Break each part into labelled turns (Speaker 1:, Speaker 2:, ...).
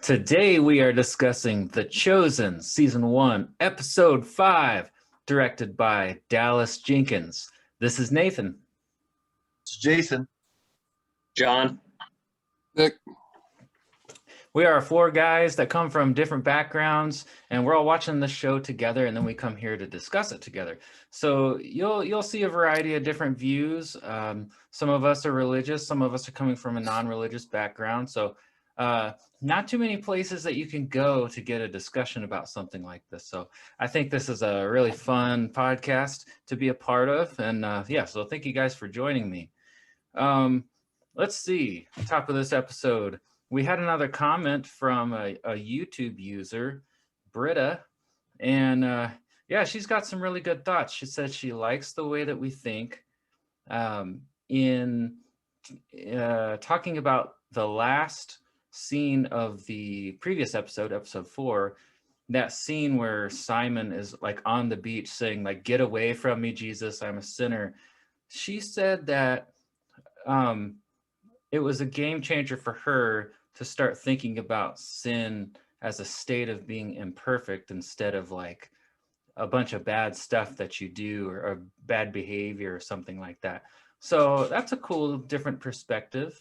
Speaker 1: Today we are discussing The Chosen, Season 1, Episode 5, directed by Dallas Jenkins. This is Nathan.
Speaker 2: It's Jason.
Speaker 3: John.
Speaker 4: Nick.
Speaker 1: We are four guys that come from different backgrounds, and we're all watching the show together, and then we come here to discuss it together. So you'll see a variety of different views. Some of us are religious, some of us are coming from a non-religious background. So not too many places that you can go to get a discussion about something like this. So I think this is a really fun podcast to be a part of. And so thank you guys for joining me. Let's see, top of this episode, we had another comment from a YouTube user, Britta, and she's got some really good thoughts. She said she likes the way that we think in talking about the last scene of the previous episode, episode 4, that scene where Simon is like on the beach saying like, "Get away from me, Jesus, I'm a sinner." She said that it was a game changer for her to start thinking about sin as a state of being imperfect instead of like a bunch of bad stuff that you do or bad behavior or something like that. So that's a cool, different perspective.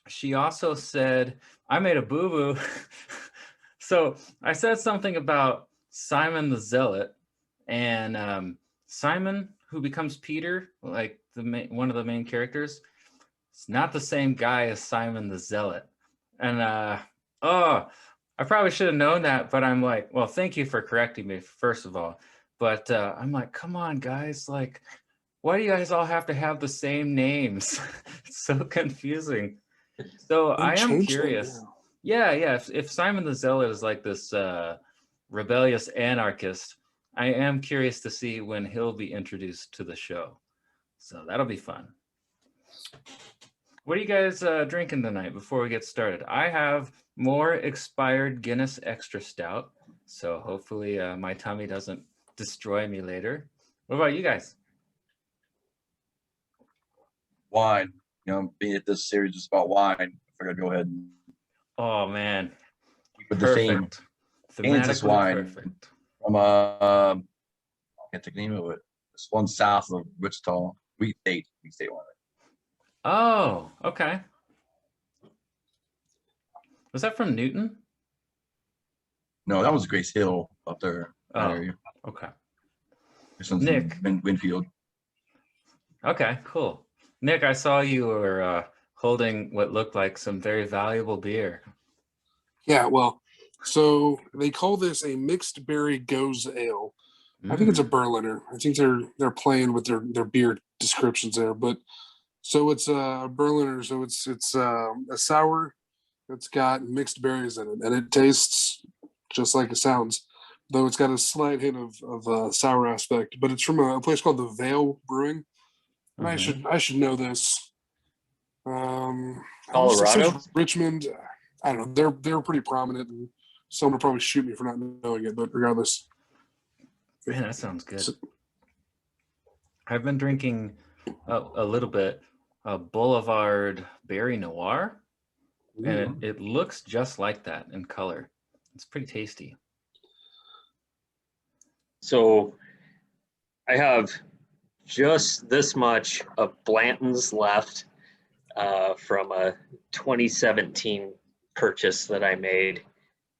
Speaker 1: She also said, I made a boo-boo. So I said something about Simon the Zealot, and Simon, who becomes Peter, like one of the main characters, it's not the same guy as Simon the Zealot. And I probably should have known that, but I'm like, well, thank you for correcting me, first of all. But I'm like, come on, guys, like, why do you guys all have to have the same names? It's so confusing. So I am curious. Yeah. If Simon the Zealot is like this rebellious anarchist, I am curious to see when he'll be introduced to the show. So that'll be fun. What are you guys drinking tonight before we get started? I have more expired Guinness Extra Stout, so hopefully my tummy doesn't destroy me later. What about you guys?
Speaker 2: Wine. Being that this series is about wine, I figured I'd go ahead and
Speaker 1: Oh man,
Speaker 2: with the theme. Kansas
Speaker 1: Thematically
Speaker 2: wine
Speaker 1: perfect.
Speaker 2: from I can't think of the name of it. It's one south of Wichita. Wheat State wine.
Speaker 1: Oh, okay. Was that from Newton?
Speaker 2: No, that was Grace Hill up there. That area.
Speaker 1: Okay.
Speaker 2: This one's
Speaker 1: Nick.
Speaker 2: in Winfield.
Speaker 1: Okay, cool. Nick, I saw you were holding what looked like some very valuable beer.
Speaker 4: Yeah, well, so they call this a mixed berry goes ale. I think it's a Berliner. I think they're playing with their beer descriptions there, but so it's a Berliner. So it's a sour. It's got mixed berries in it, and it tastes just like it sounds, though it's got a slight hint of sour aspect. But it's from a place called the Vale Brewing, and I should know this.
Speaker 3: Colorado?
Speaker 4: Richmond. I don't know. They're pretty prominent, and someone will probably shoot me for not knowing it. But regardless,
Speaker 1: man, that sounds good. I've been drinking a little bit Boulevard Berry Noir, and it looks just like that in color. It's pretty tasty.
Speaker 3: So I have just this much of Blanton's left from a 2017 purchase that I made.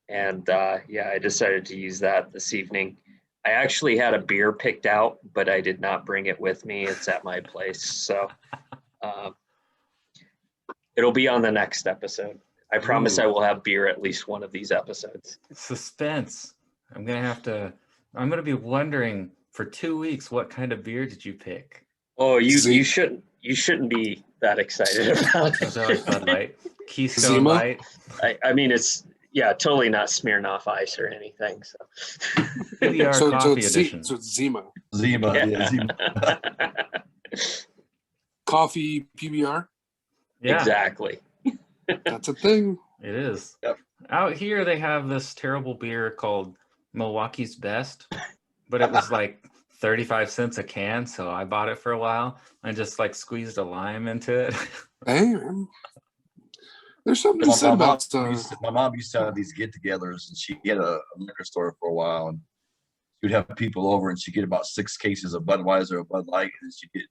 Speaker 3: And I decided to use that this evening. I actually had a beer picked out, but I did not bring it with me. It's at my place. So it'll be on the next episode. I promise I will have beer at least one of these episodes.
Speaker 1: Suspense. I'm going to be wondering for 2 weeks, what kind of beer did you pick?
Speaker 3: Oh, you shouldn't be that excited about it.
Speaker 1: Was that like Bud Light? Keystone
Speaker 4: Zima?
Speaker 1: Light?
Speaker 3: I mean, it's totally not Smirnoff Ice or anything. So
Speaker 1: PBR coffee edition.
Speaker 4: So it's Zima.
Speaker 2: Zima.
Speaker 3: Yeah.
Speaker 2: Yeah, Zima.
Speaker 4: Coffee PBR.
Speaker 1: Yeah,
Speaker 3: Exactly.
Speaker 4: That's a thing.
Speaker 1: it is.
Speaker 2: Yep.
Speaker 1: Out here, they have this terrible beer called Milwaukee's Best, but it was like 35 cents a can, so I bought it for a while and just like squeezed a lime into it.
Speaker 4: Hey, man. There's something to be said about
Speaker 2: My mom used to have these get-togethers, and she had a liquor store for a while, and she would have people over, and she'd get about 6 cases of Budweiser or Bud Light, and she'd get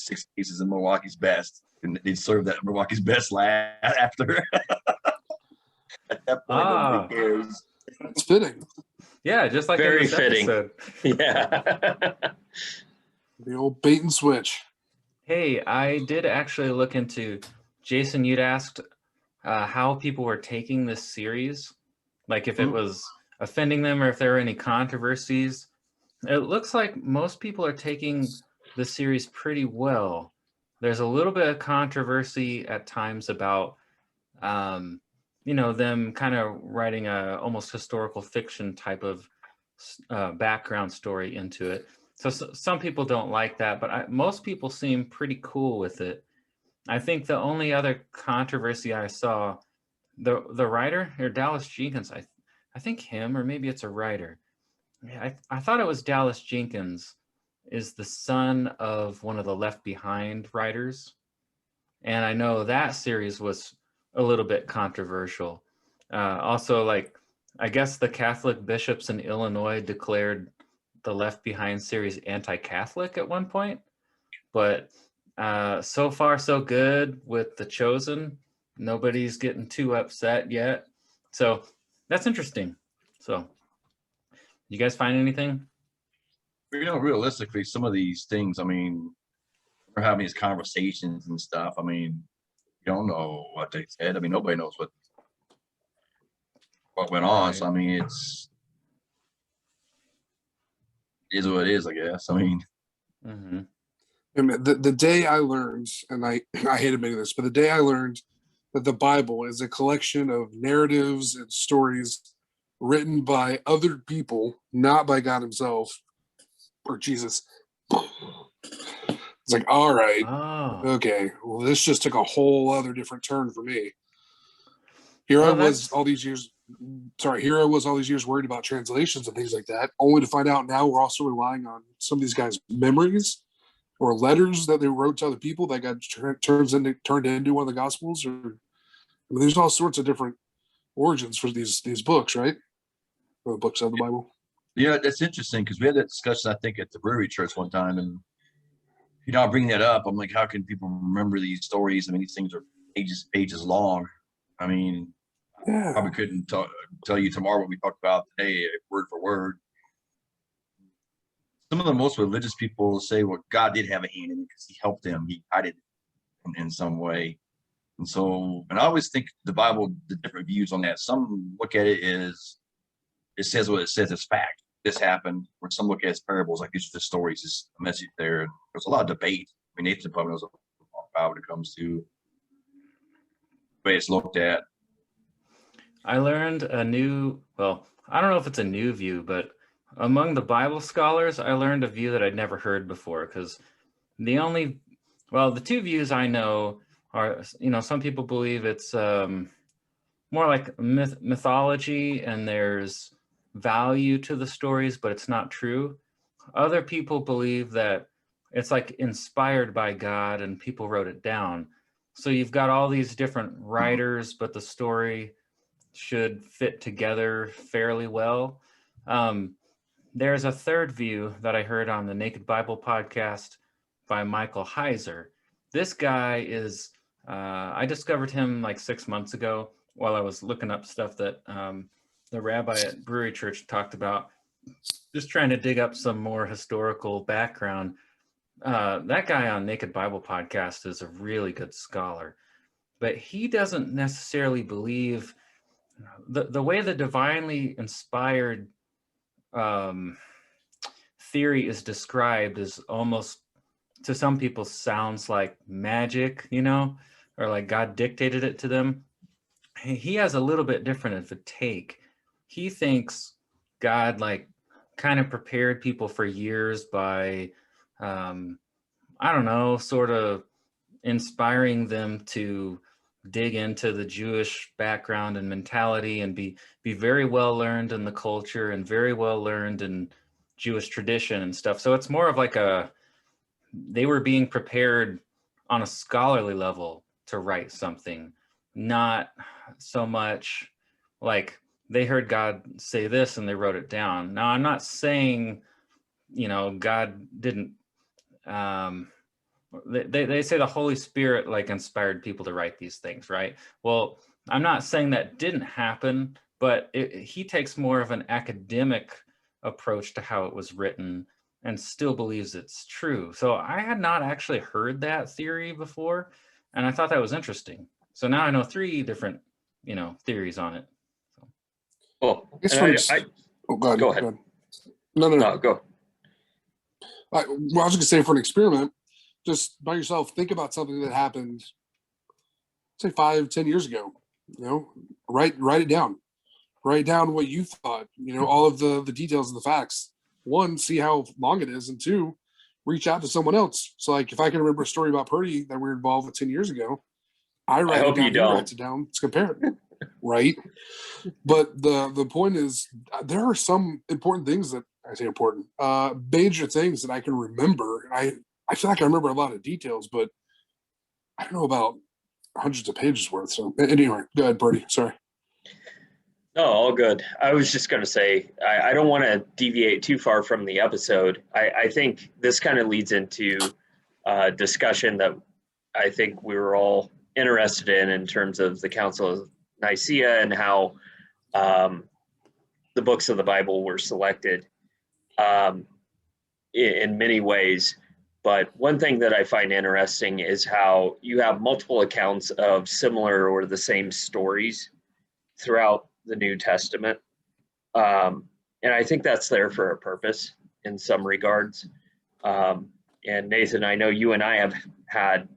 Speaker 2: 6 cases of Milwaukee's Best, and they'd serve that Milwaukee's Best after. At that point, nobody cares.
Speaker 4: It's fitting.
Speaker 1: Yeah, just like
Speaker 3: Very
Speaker 1: in this
Speaker 3: fitting.
Speaker 1: episode.
Speaker 3: Yeah.
Speaker 4: The old bait and switch.
Speaker 1: Hey, I did actually look into, Jason, you'd asked how people were taking this series, like if it was offending them or if there were any controversies. It looks like most people are taking the series pretty well. There's a little bit of controversy at times about, them kind of writing a almost historical fiction type of background story into it. So some people don't like that, but most people seem pretty cool with it. I think the only other controversy I saw, the writer or Dallas Jenkins, I think him, or maybe it's a writer. Yeah, I thought it was Dallas Jenkins, is the son of one of the Left Behind writers, and I know that series was a little bit controversial. Also, like, I guess the Catholic bishops in Illinois declared the Left Behind series anti-Catholic at one point, but so far so good with The Chosen. Nobody's getting too upset yet, so that's interesting. So, you guys find anything?
Speaker 2: Realistically, some of these things, I mean, we're having these conversations and stuff. I mean, you don't know what they said. I mean, nobody knows what went on. So I mean, it is what it is, I guess. I mean,
Speaker 4: the day I learned, and I hate admitting this, but the day I learned that the Bible is a collection of narratives and stories written by other people, not by God himself or Jesus. It's like, all right, okay, well, this just took a whole other different turn for me. Here I was all these years worried about translations and things like that, only to find out now we're also relying on some of these guys' memories or letters that they wrote to other people that got turned into one of the Gospels. Or, I mean, there's all sorts of different origins for these books, right? Or the books of the Bible.
Speaker 2: Yeah, that's interesting because we had that discussion, I think, at the brewery church one time, and I bring that up. I'm like, how can people remember these stories? I mean, these things are pages long. I mean, I probably couldn't tell you tomorrow what we talked about today, word for word. Some of the most religious people say, well, God did have a hand in it because he helped them. He guided in some way. And so, and I always think the Bible, the different views on that. Some look at it as, it says what it says, it's fact. This happened. Or some look at it as parables, like these are the stories, there's a message there. There's a lot of debate. I mean, Nathan probably knows about when it comes to the way it's looked at.
Speaker 1: I learned a new, well, I don't know if it's a new view, but among the Bible scholars, I learned a view that I'd never heard before, because the two views I know are, some people believe it's more like mythology and there's value to the stories, but it's not true. Other people believe that it's like inspired by God and people wrote it down. So you've got all these different writers, but the story should fit together fairly well. There's a third view that I heard on the Naked Bible podcast by Michael Heiser. This guy is, I discovered him like 6 months ago while I was looking up stuff that the rabbi at Brewery Church talked about, just trying to dig up some more historical background. That guy on Naked Bible podcast is a really good scholar, but he doesn't necessarily believe the way the divinely inspired theory is described is almost, to some people, sounds like magic, or like God dictated it to them. He has a little bit different of a take. He thinks God kind of prepared people for years by, sort of inspiring them to dig into the Jewish background and mentality and be very well learned in the culture and very well learned in Jewish tradition and stuff. So it's more of like they were being prepared on a scholarly level to write something, not so much like they heard God say this and they wrote it down. Now, I'm not saying, God didn't, they say the Holy Spirit like inspired people to write these things, right? Well, I'm not saying that didn't happen, but he takes more of an academic approach to how it was written and still believes it's true. So I had not actually heard that theory before, and I thought that was interesting. So now I know 3 different, theories on it. So.
Speaker 3: Well,
Speaker 4: It's
Speaker 3: and
Speaker 4: go ahead.
Speaker 3: Go ahead.
Speaker 4: No,
Speaker 3: go.
Speaker 4: I was just gonna say, for an experiment, just by yourself, think about something that happened, say 5-10 years ago. Write it down. Write down what you thought. All of the details and the facts. 1, see how long it is, and 2, reach out to someone else. So, like, if I can remember a story about Purdy that we were involved with 10 years ago, I write it down. He writes it down. Let's compare it, right? But the point is, there are some important things that I say important, major things that I can remember. I feel like I remember a lot of details, but I don't know about hundreds of pages worth. So anyway, go ahead, Purdy. Sorry.
Speaker 3: No, all good. I was just going to say, I don't want to deviate too far from the episode. I think this kind of leads into a discussion that I think we were all interested in terms of the Council of Nicaea and how the books of the Bible were selected in many ways. But one thing that I find interesting is how you have multiple accounts of similar or the same stories throughout the New Testament. And I think that's there for a purpose in some regards. And Nathan, I know you and I have had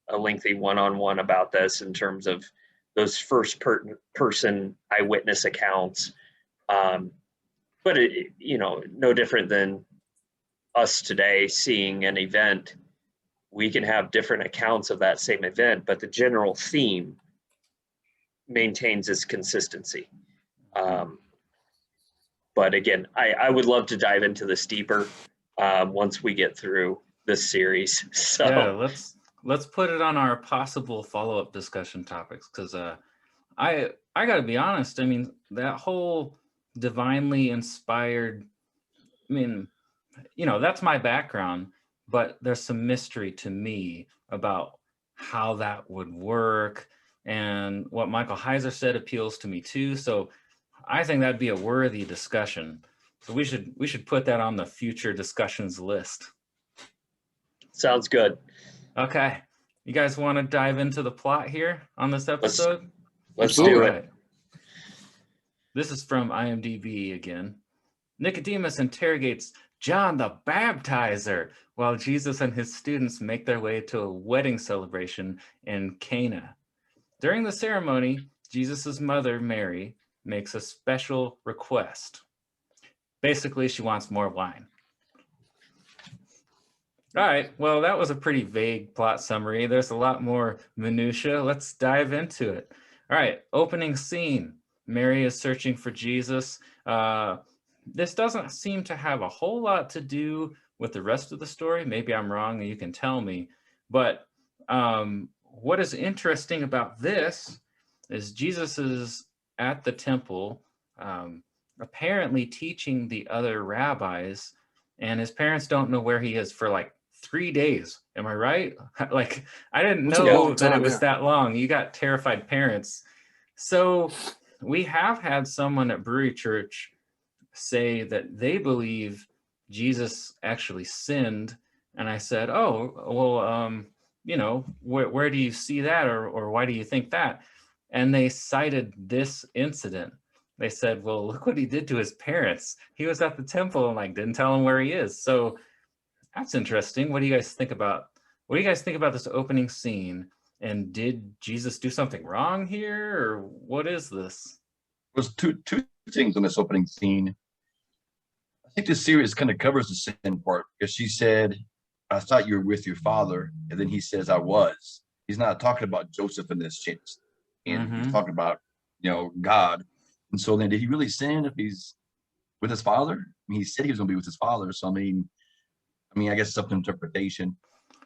Speaker 3: a lengthy one-on-one about this in terms of those first person eyewitness accounts. But no different than us today seeing an event. We can have different accounts of that same event, but the general theme maintains its consistency. But again, I would love to dive into this deeper once we get through this series. So
Speaker 1: yeah, let's put it on our possible follow-up discussion topics, because I got to be honest. I mean, that whole divinely inspired, that's my background, but there's some mystery to me about how that would work, and what Michael Heiser said appeals to me too. So I think that'd be a worthy discussion. So we should put that on the future discussions list.
Speaker 3: Sounds good.
Speaker 1: Okay. You guys want to dive into the plot here on this episode?
Speaker 3: Let's do
Speaker 1: it.
Speaker 3: it.
Speaker 1: This is from IMDb again. Nicodemus interrogates John the Baptizer while Jesus and his students make their way to a wedding celebration in Cana. During the ceremony, Jesus' mother, Mary, makes a special request. Basically, she wants more wine. All right, well, that was a pretty vague plot summary. There's a lot more minutia. Let's dive into it. All right, opening scene. Mary is searching for Jesus. This doesn't seem to have a whole lot to do with the rest of the story. Maybe I'm wrong and you can tell me. But what is interesting about this is Jesus is at the temple, apparently teaching the other rabbis, and his parents don't know where he is for like 3 days. Am I right? Like, I didn't know that it was that long. You got terrified parents. So we have had someone at Brewery Church say that they believe Jesus actually sinned. And I said, oh, well, where do you see that? Or why do you think that? And they cited this incident. They said, well, look what he did to his parents. He was at the temple and didn't tell him where he is. So that's interesting. What do you guys think about this opening scene? And did Jesus do something wrong here, or what is this?
Speaker 2: There's two things on this opening scene. I think this series kind of covers the sin part, because she said, I thought you were with your father. And then he says, I was. He's not talking about Joseph in this case. And he's talking about, God. And so then did he really sin if he's with his father? I mean, he said he was going to be with his father. So, I mean, I guess it's up to interpretation.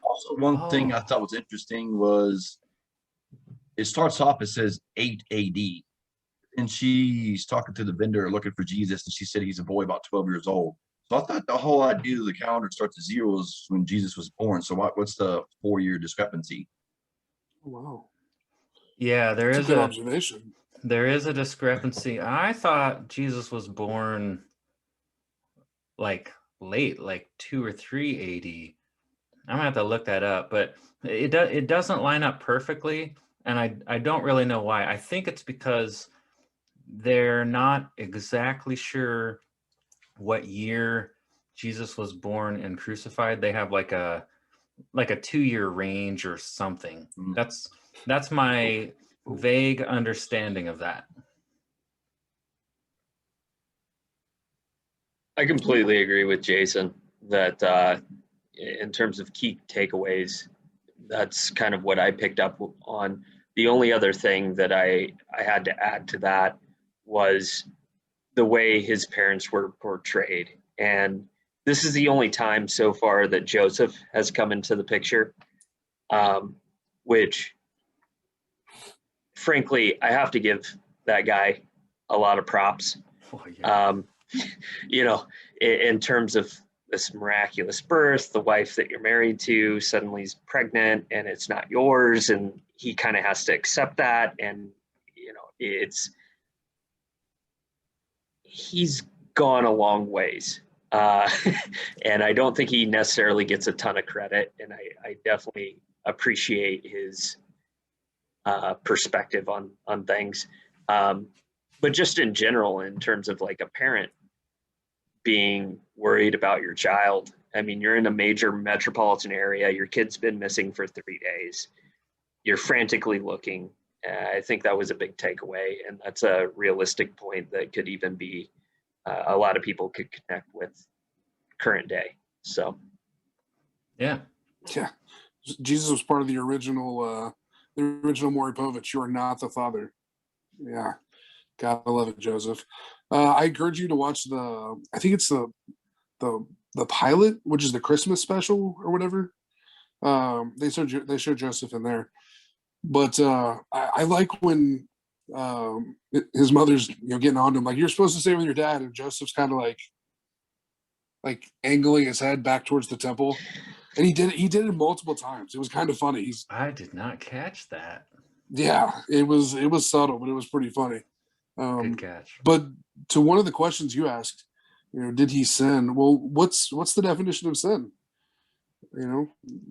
Speaker 2: Also, one thing I thought was interesting was it starts off, it says 8 AD. And she's talking to the vendor looking for Jesus, and she said he's a boy about 12 years old. So I thought the whole idea of the calendar starts at 0 is when Jesus was born. So what's the 4-year discrepancy?
Speaker 4: Wow.
Speaker 1: Yeah,
Speaker 4: That's a good observation.
Speaker 1: there is a discrepancy. I thought Jesus was born like late, like 2 or 3 AD. I'm gonna have to look that up, but it doesn't line up perfectly, and I don't really know why. I think it's because they're not exactly sure what year Jesus was born and crucified. They have like a 2-year range or something.
Speaker 2: Mm.
Speaker 1: That's my vague understanding of that.
Speaker 3: I completely agree with Jason that in terms of key takeaways, that's kind of what I picked up on. The only other thing that I had to add to that was the way his parents were portrayed. And this is the only time so far that Joseph has come into the picture, which, frankly, I have to give that guy a lot of props.
Speaker 1: Oh, yeah.
Speaker 3: You know, in terms of this miraculous birth, the wife that you're married to suddenly is pregnant and it's not yours, and he kind of has to accept that. And, you know, he's gone a long ways. And I don't think he necessarily gets a ton of credit. And I definitely appreciate his perspective on things. But just in general, in terms of like a parent being worried about your child. I mean, you're in a major metropolitan area. Your kid's been missing for 3 days. You're frantically looking. I think that was a big takeaway. And that's a realistic point that could even be a lot of people could connect with current day. So,
Speaker 1: Yeah.
Speaker 4: Yeah. Jesus was part of the original Maury Povich. You are not the father. Yeah. Gotta love it, Joseph. I encourage you to watch I think it's the pilot, which is the Christmas special or whatever. They show Joseph in there, but I like when his mother's getting on to him, like, you're supposed to stay with your dad, and Joseph's kind of like angling his head back towards the temple, and he did it multiple times. It was kind of funny.
Speaker 1: I did not catch that.
Speaker 4: Yeah, it was subtle, but it was pretty funny.
Speaker 1: Good catch.
Speaker 4: But to one of the questions you asked, did he sin? Well, what's the definition of sin?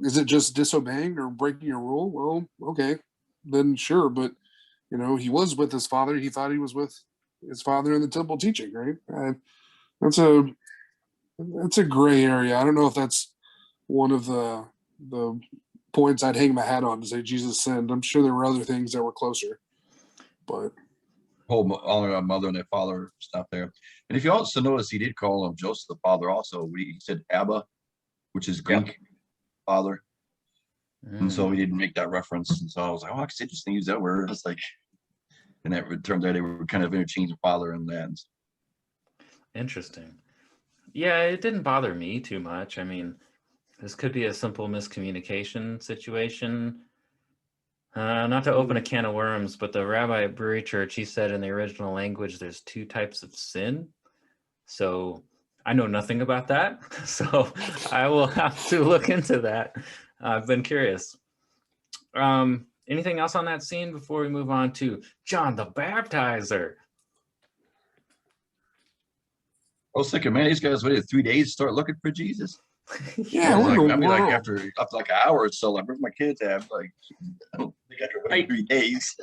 Speaker 4: Is it just disobeying or breaking a rule? Well, okay, then sure. But he was with his father. He thought he was with his father in the temple teaching, right? That's a gray area. I don't know if that's one of the points I'd hang my hat on to say Jesus sinned. I'm sure there were other things that were closer, but
Speaker 2: Whole honor our mother and their father stuff there. And if you also notice, he did call him Joseph the father also. He said Abba, which is Greek father. And so he didn't make that reference. And so I was like, oh, it's interesting to use that word. It's like, and that turns out they were kind of interchanging father and land.
Speaker 1: Interesting. Yeah, it didn't bother me too much. I mean, this could be a simple miscommunication situation. Not to open a can of worms, but the rabbi at Brewery Church, he said in the original language, there's 2 types of sin. So I know nothing about that. So I will have to look into that. I've been curious. Anything else on that scene before we move on to John the Baptizer?
Speaker 2: I was thinking, man, these guys waited 3 days to start looking for Jesus.
Speaker 4: Yeah,
Speaker 2: like after like an hour or so, like, where's my kids at? Like, I don't think I could wait 3 days.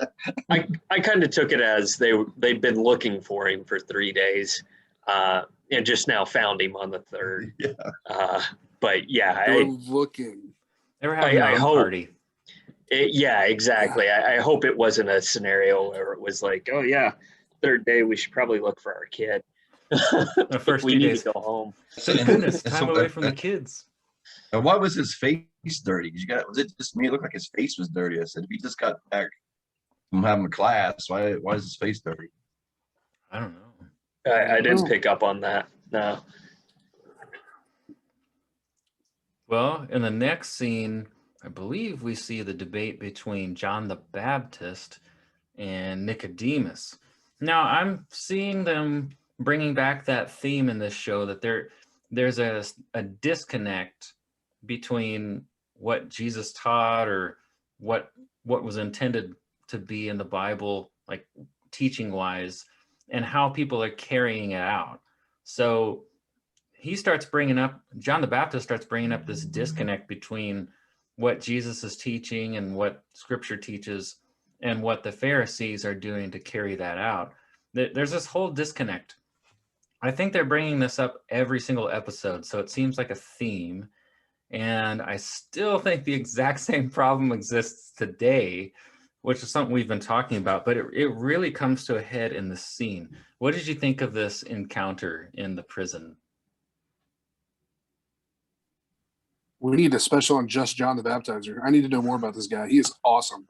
Speaker 3: I kind of took it as they'd been looking for him for 3 days, and just now found him on the 3rd.
Speaker 2: Yeah.
Speaker 3: But yeah,
Speaker 4: they were looking.
Speaker 1: They were having their own party.
Speaker 3: Yeah, exactly. Yeah. I hope it wasn't a scenario where it was like, oh yeah, 3rd day, we should probably look for our kid.
Speaker 1: The first
Speaker 3: we
Speaker 1: 2
Speaker 3: need
Speaker 1: days.
Speaker 3: to go home.
Speaker 1: Goodness, time away from the kids.
Speaker 2: And why was his face dirty? Was it just me? It looked like his face was dirty. I said, if he just got back from having a class, why is his face dirty?
Speaker 1: I don't know.
Speaker 3: I didn't pick up on that. No.
Speaker 1: Well, in the next scene, I believe we see the debate between John the Baptist and Nicodemus. Now I'm seeing them bringing back that theme in this show, that there's a disconnect between what Jesus taught, or what was intended to be in the Bible, like teaching wise, and how people are carrying it out. So John the Baptist starts bringing up this disconnect between what Jesus is teaching and what Scripture teaches, and what the Pharisees are doing to carry that out. There's this whole disconnect. I think they're bringing this up every single episode, so it seems like a theme. And I still think the exact same problem exists today, which is something we've been talking about, but it really comes to a head in this scene. What did you think of this encounter in the prison?
Speaker 4: We need a special on just John the Baptizer. I need to know more about this guy. He is awesome.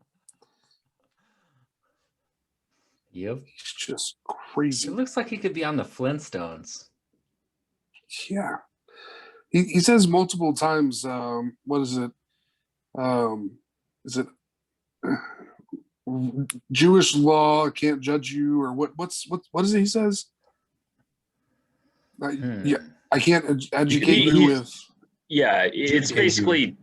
Speaker 1: Yep.
Speaker 4: He's just crazy.
Speaker 1: It looks like he could be on the Flintstones.
Speaker 4: Yeah. He says multiple times, what is it? Is it Jewish law can't judge you, or what is it he says? Yeah, I can't educate you with.
Speaker 3: Yeah, it's basically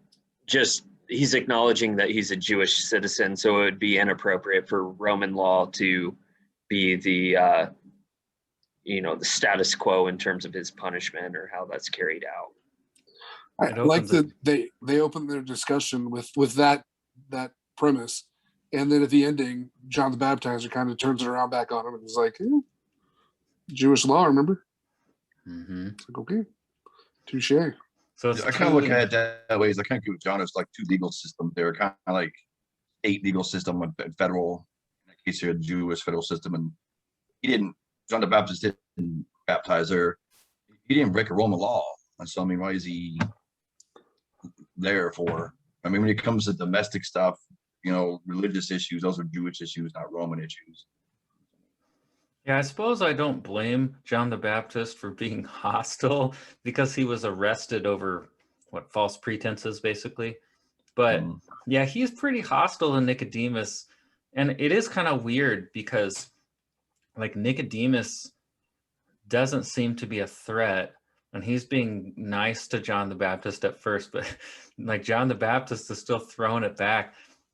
Speaker 3: just he's acknowledging that he's a Jewish citizen, so it would be inappropriate for Roman law to be the the status quo in terms of his punishment or how that's carried out.
Speaker 4: I like that they open their discussion with that premise, and then at the ending, John the Baptizer kind of turns it around back on him and is like, Jewish law, remember?
Speaker 1: Mm-hmm.
Speaker 4: It's like, okay, touche.
Speaker 2: So I kind of look at it that way. I kind of give John as like two legal systems. They're kind of like state legal system and federal. In that case, here, the Jewish federal system, and John the Baptist didn't baptize her. He didn't break a Roman law. And so, I mean, why is he there for? I mean, when it comes to domestic stuff, religious issues, those are Jewish issues, not Roman issues.
Speaker 1: Yeah, I suppose I don't blame John the Baptist for being hostile, because he was arrested over false pretenses, basically. But yeah, he's pretty hostile to Nicodemus. And it is kind of weird because Nicodemus doesn't seem to be a threat, and he's being nice to John the Baptist at first, but John the Baptist is still throwing it back.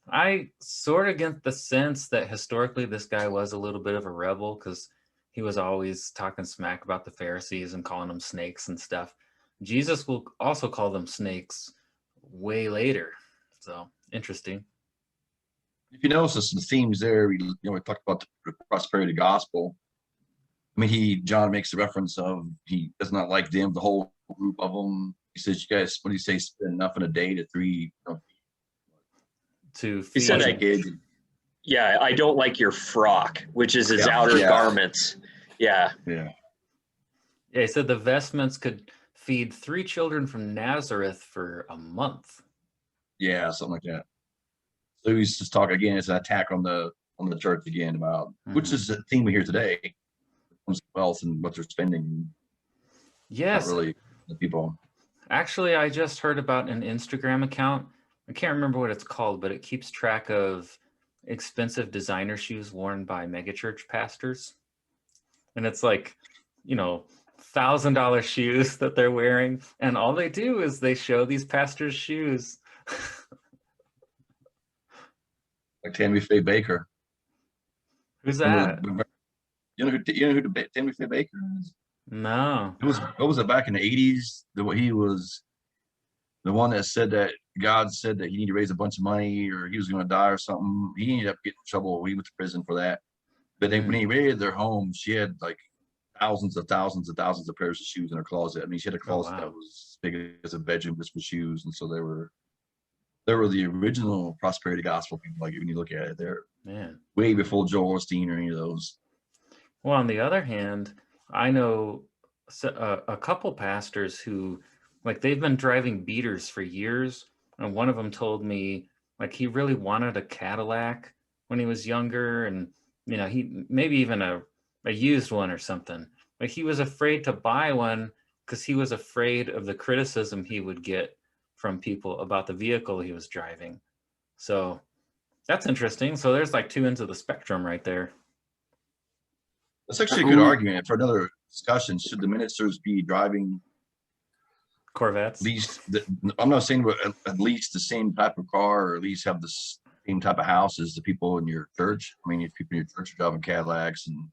Speaker 1: I sort of get the sense that historically this guy was a little bit of a rebel, because he was always talking smack about the Pharisees and calling them snakes and stuff. Jesus will also call them snakes way later. So interesting.
Speaker 2: If you notice the themes there, we talked about the prosperity gospel. I mean, John makes a reference of he does not like them, the whole group of them. He says, "You guys, what do you say? Spend enough in a day to three."
Speaker 1: To
Speaker 3: he said, I don't like your frock, which is his outer garments. Yeah.
Speaker 1: Yeah, he said the vestments could feed 3 children from Nazareth for a month.
Speaker 2: Yeah, something like that. So he's just talking again. It's an attack on the church again about which is the theme we hear today. Wealth and what they're spending.
Speaker 1: Yes.
Speaker 2: Not really the people.
Speaker 1: Actually, I just heard about an Instagram account. I can't remember what it's called, but it keeps track of expensive designer shoes worn by megachurch pastors. And it's $1,000 shoes that they're wearing. And all they do is they show these pastors' shoes.
Speaker 2: Like Tammy Faye Baker.
Speaker 1: Who's that?
Speaker 2: You know who Tammy Faye Baker is?
Speaker 1: No.
Speaker 2: What was it back in the 80s? He was the one that said that God said that he needed to raise a bunch of money or he was going to die or something. He ended up getting in trouble. He went to prison for that. But then when he raided their home, she had thousands of pairs of shoes in her closet. I mean, she had a closet that was big as a bedroom just for shoes. And so they were the original prosperity gospel people. When you look at it, they're way before Joel Osteen or any of those.
Speaker 1: Well, on the other hand, I know a couple pastors who they've been driving beaters for years. And one of them told me he really wanted a Cadillac when he was younger, and he maybe even a used one or something. He was afraid to buy one because he was afraid of the criticism he would get from people about the vehicle he was driving. So that's interesting. So there's like two ends of the spectrum right there.
Speaker 2: That's actually a good argument for another discussion. Should the ministers be driving
Speaker 1: Corvettes?
Speaker 2: I'm not saying at least the same type of car, or at least have the same type of house as the people in your church. I mean, if people in your church are driving Cadillacs, and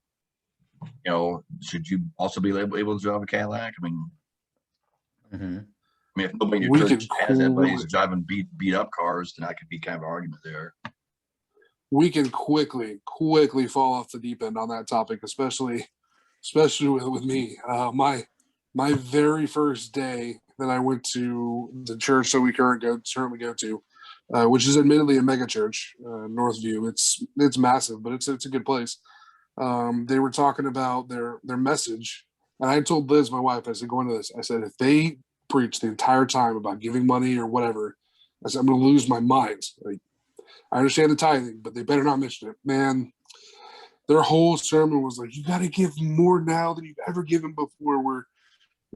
Speaker 2: should you also be able to drive a Cadillac? I mean, if nobody in your church has anybody's driving beat up cars, then that could be kind of an argument there.
Speaker 4: We can quickly fall off the deep end on that topic, especially with me. My very first day that I went to the church that we currently go to, which is admittedly a mega church, Northview. It's massive, but it's a good place. They were talking about their message, and I told Liz, my wife, I said, going to this, I said, if they preach the entire time about giving money or whatever, I said, I'm going to lose my mind. Like, I understand the tithing, but they better not mention it. Man, their whole sermon was like, you got to give more now than you've ever given before. We're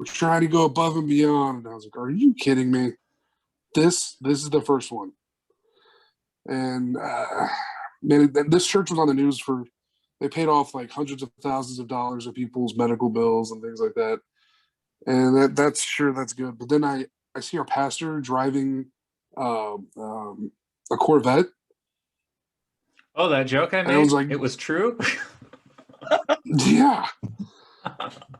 Speaker 4: trying to go above and beyond. And I was like, are you kidding me? This is the first one. And man, this church was on the news they paid off like hundreds of thousands of dollars of people's medical bills and things like that. And that's good. But then I see our pastor driving a Corvette.
Speaker 1: Oh, that joke I made?
Speaker 4: I was like,
Speaker 1: it was true?
Speaker 4: Yeah.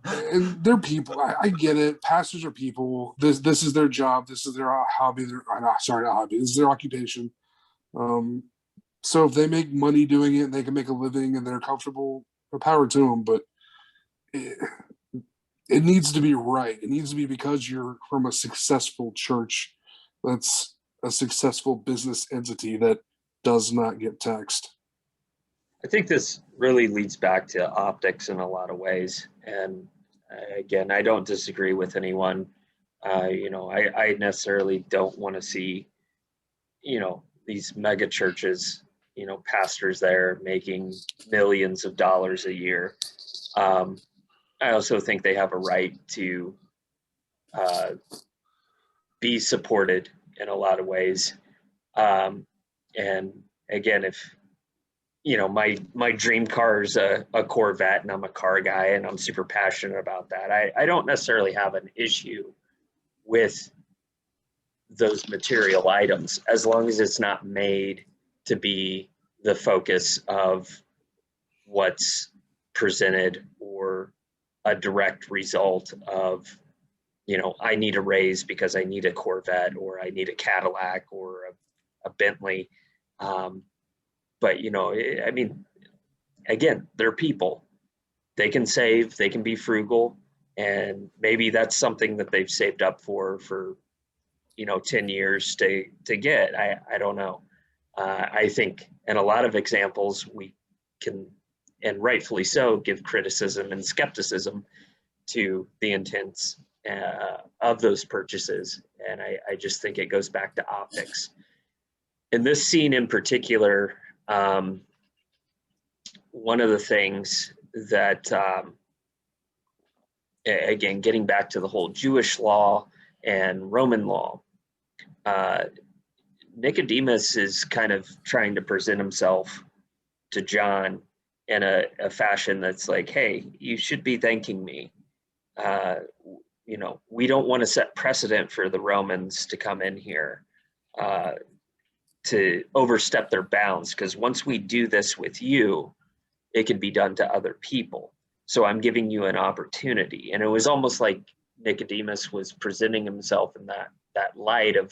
Speaker 4: And they're people. I get it. Pastors are people. This is their job. This is their hobby. Not hobby. This is their occupation. So if they make money doing it and they can make a living and they're comfortable, power to them. But it needs to be right. It needs to be because you're from a successful church that's a successful business entity that does not get taxed.
Speaker 3: I think this really leads back to optics in a lot of ways. And again, I don't disagree with anyone. I necessarily don't want to see, these mega churches, pastors there making millions of dollars a year. I also think they have a right to be supported in a lot of ways. And again, if my dream car is a Corvette, and I'm a car guy and I'm super passionate about that, I don't necessarily have an issue with those material items as long as it's not made to be the focus of what's presented or a direct result of, I need a raise because I need a Corvette or I need a Cadillac or a Bentley. But, I mean, again, they're people. They can save, they can be frugal, and maybe that's something that they've saved up for 10 years to get. I don't know. I think in a lot of examples, we can, and rightfully so, give criticism and skepticism to the intents of those purchases. And I just think it goes back to optics. In this scene in particular, one of the things that, again, getting back to the whole Jewish law and Roman law, Nicodemus is kind of trying to present himself to John in a fashion that's like, hey, you should be thanking me. We don't want to set precedent for the Romans to come in here to overstep their bounds, because once we do this with you, it can be done to other people. So I'm giving you an opportunity. And it was almost like Nicodemus was presenting himself in that light of,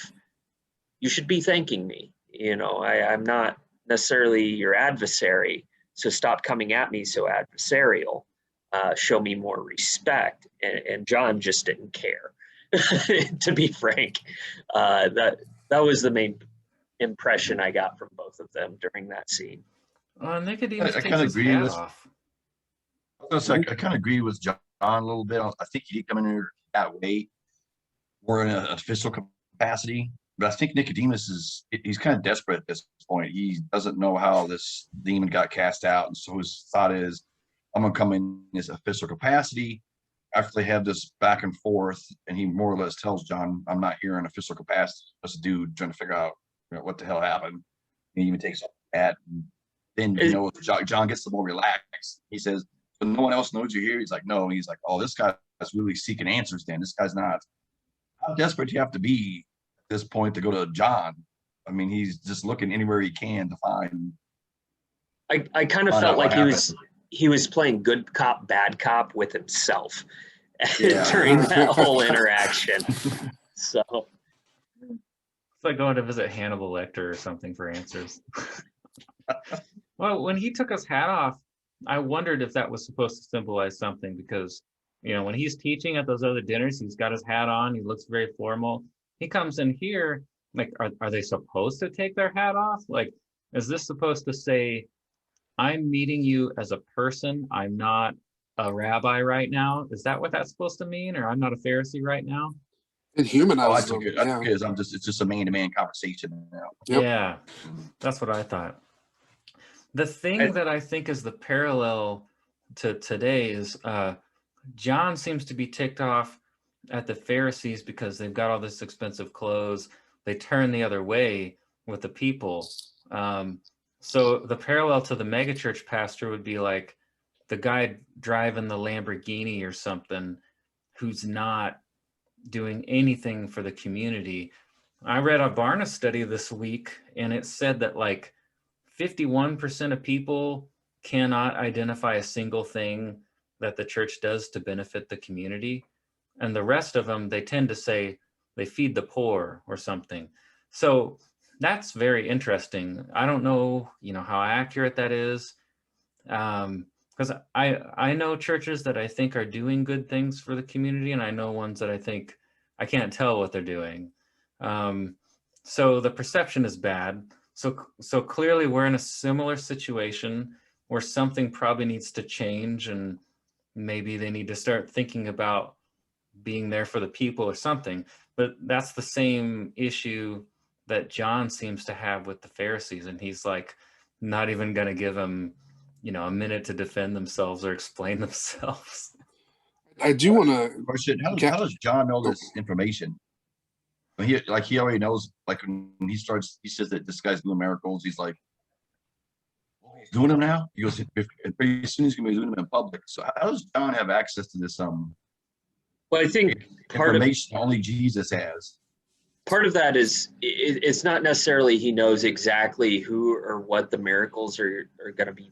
Speaker 3: you should be thanking me. I'm not necessarily your adversary, so stop coming at me so adversarial. Show me more respect. And John just didn't care, to be frank. That was the main impression I got from both of them during that scene.
Speaker 1: Nicodemus
Speaker 2: I
Speaker 1: takes
Speaker 2: kind of
Speaker 1: his
Speaker 2: agree
Speaker 1: hat
Speaker 2: with.
Speaker 1: off.
Speaker 2: I kind of agree with John a little bit. I think he did come in here that way, more in an official capacity. But I think Nicodemus he's kind of desperate at this point. He doesn't know how this demon got cast out. And so his thought is, I'm going to come in his official capacity. after they have this back and forth, and he more or less tells John, I'm not here in official capacity, just a dude trying to figure out, what the hell happened. He even takes up that. And then, John gets a little more relaxed. He says, but no one else knows you're here. He's like, no. And he's like, oh, this guy's really seeking answers then. This guy's not. How desperate do you have to be at this point to go to John? I mean, he's just looking anywhere he can to find.
Speaker 3: I kind of felt like he was playing good cop, bad cop with himself during that whole interaction. So
Speaker 1: it's like going to visit Hannibal Lecter or something for answers. Well, when he took his hat off, I wondered if that was supposed to symbolize something, because, when he's teaching at those other dinners, he's got his hat on, he looks very formal. He comes in here, like, are they supposed to take their hat off? Like, is this supposed to say, I'm meeting you as a person, I'm not a rabbi right now? Is that what that's supposed to mean? Or I'm not a Pharisee right now?
Speaker 4: It humanizes
Speaker 2: them.
Speaker 4: Yeah.
Speaker 2: Because it's just a man-to-man conversation now.
Speaker 4: Yep.
Speaker 1: Yeah, that's what I thought. The thing that I think is the parallel to today is John seems to be ticked off at the Pharisees because they've got all this expensive clothes. They turn the other way with the people. So the parallel to the megachurch pastor would be like the guy driving the Lamborghini or something who's not doing anything for the community. I read a Barna study this week, and it said that like 51% of people cannot identify a single thing that the church does to benefit the community. And the rest of them, they tend to say they feed the poor or something. So that's very interesting. I don't know, how accurate that is. Because I know churches that I think are doing good things for the community, and I know ones that I think I can't tell what they're doing. So the perception is bad. So clearly we're in a similar situation where something probably needs to change, and maybe they need to start thinking about being there for the people or something. But that's the same issue that John seems to have with the Pharisees, and he's like not even going to give them, a minute to defend themselves or explain themselves.
Speaker 4: I do want to
Speaker 2: question. How does John know this information? He already knows, like when he says that this guy's doing miracles. He's like, he's doing them now. He goes, pretty soon he's gonna be doing them in public. So how does John have access to this?
Speaker 3: Well, I think
Speaker 2: information only Jesus has.
Speaker 3: Part of that is it's not necessarily he knows exactly who or what the miracles are going to be,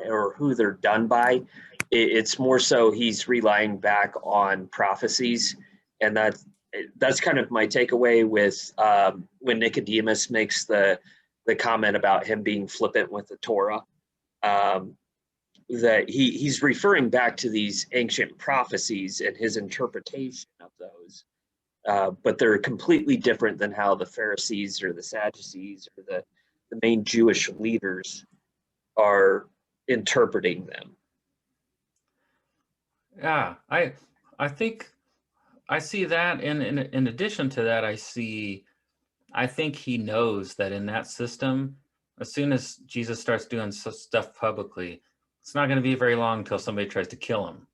Speaker 3: or who they're done by. It's more so he's relying back on prophecies, and that's kind of my takeaway with when Nicodemus makes the comment about him being flippant with the Torah, that he's referring back to these ancient prophecies and his interpretation of those, but they're completely different than how the Pharisees or the Sadducees or the main Jewish leaders are interpreting them.
Speaker 1: Yeah, I think I see that, and in addition to that, I think he knows that in that system, as soon as Jesus starts doing stuff publicly, it's not going to be very long until somebody tries to kill him.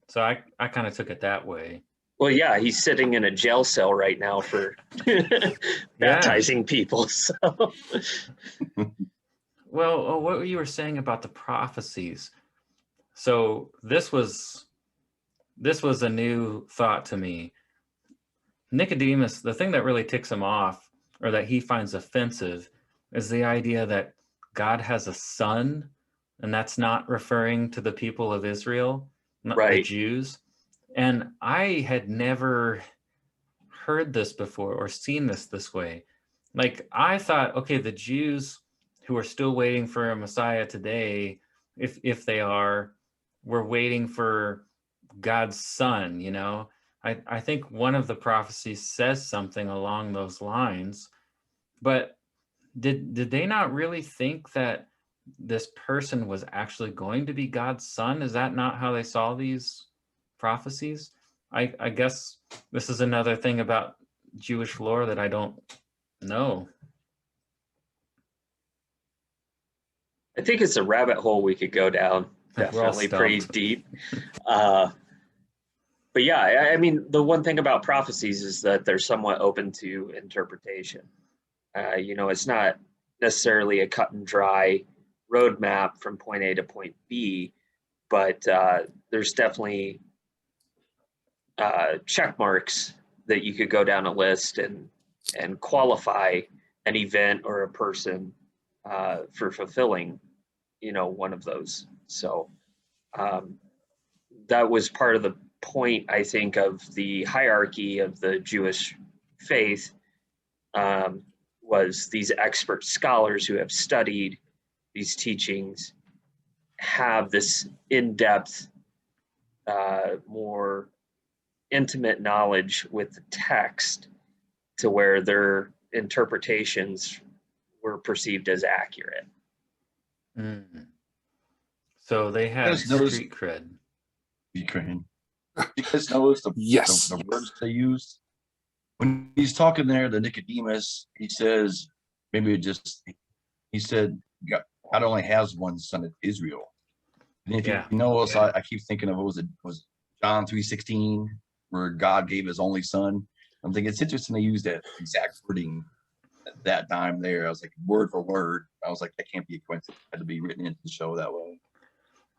Speaker 1: So I kind of took it that way.
Speaker 3: Well, yeah, he's sitting in a jail cell right now for baptizing people. So.
Speaker 1: Well, what you were saying about the prophecies. So this was a new thought to me. Nicodemus, the thing that really ticks him off, or that he finds offensive, is the idea that God has a son, and that's not referring to the people of Israel, not the Jews. And I had never heard this before or seen this way. Like, I thought, okay, the Jews who are still waiting for a Messiah today, if they are, we're waiting for God's son, I think one of the prophecies says something along those lines, but did they not really think that this person was actually going to be God's son? Is that not how they saw these prophecies? I guess this is another thing about Jewish lore that I don't know.
Speaker 3: I think it's a rabbit hole we could go down.
Speaker 1: We're all
Speaker 3: definitely pretty
Speaker 1: stumped.
Speaker 3: deep. But yeah, I mean, the one thing about prophecies is that they're somewhat open to interpretation. It's not necessarily a cut and dry roadmap from point A to point B, but there's definitely check marks that you could go down a list and qualify an event or a person for fulfilling, one of those. So that was part of the point, I think, of the hierarchy of the Jewish faith, was these expert scholars who have studied these teachings have this in-depth, more intimate knowledge with the text to where their interpretations were perceived as accurate.
Speaker 1: Mm. So they have
Speaker 2: Just notice-
Speaker 1: street cred.
Speaker 2: Ukraine. You guys notice
Speaker 4: Yes.
Speaker 2: the words they used? When he's talking there to Nicodemus, he says, he said, God only has one son of Israel. And if
Speaker 1: Yeah.
Speaker 2: you notice, I keep thinking of, was John 3:16, where God gave his only son? I'm thinking it's interesting they use that exact wording at that time there. I was like, word for word. I was like, that can't be a coincidence. It had to be written into the show that way.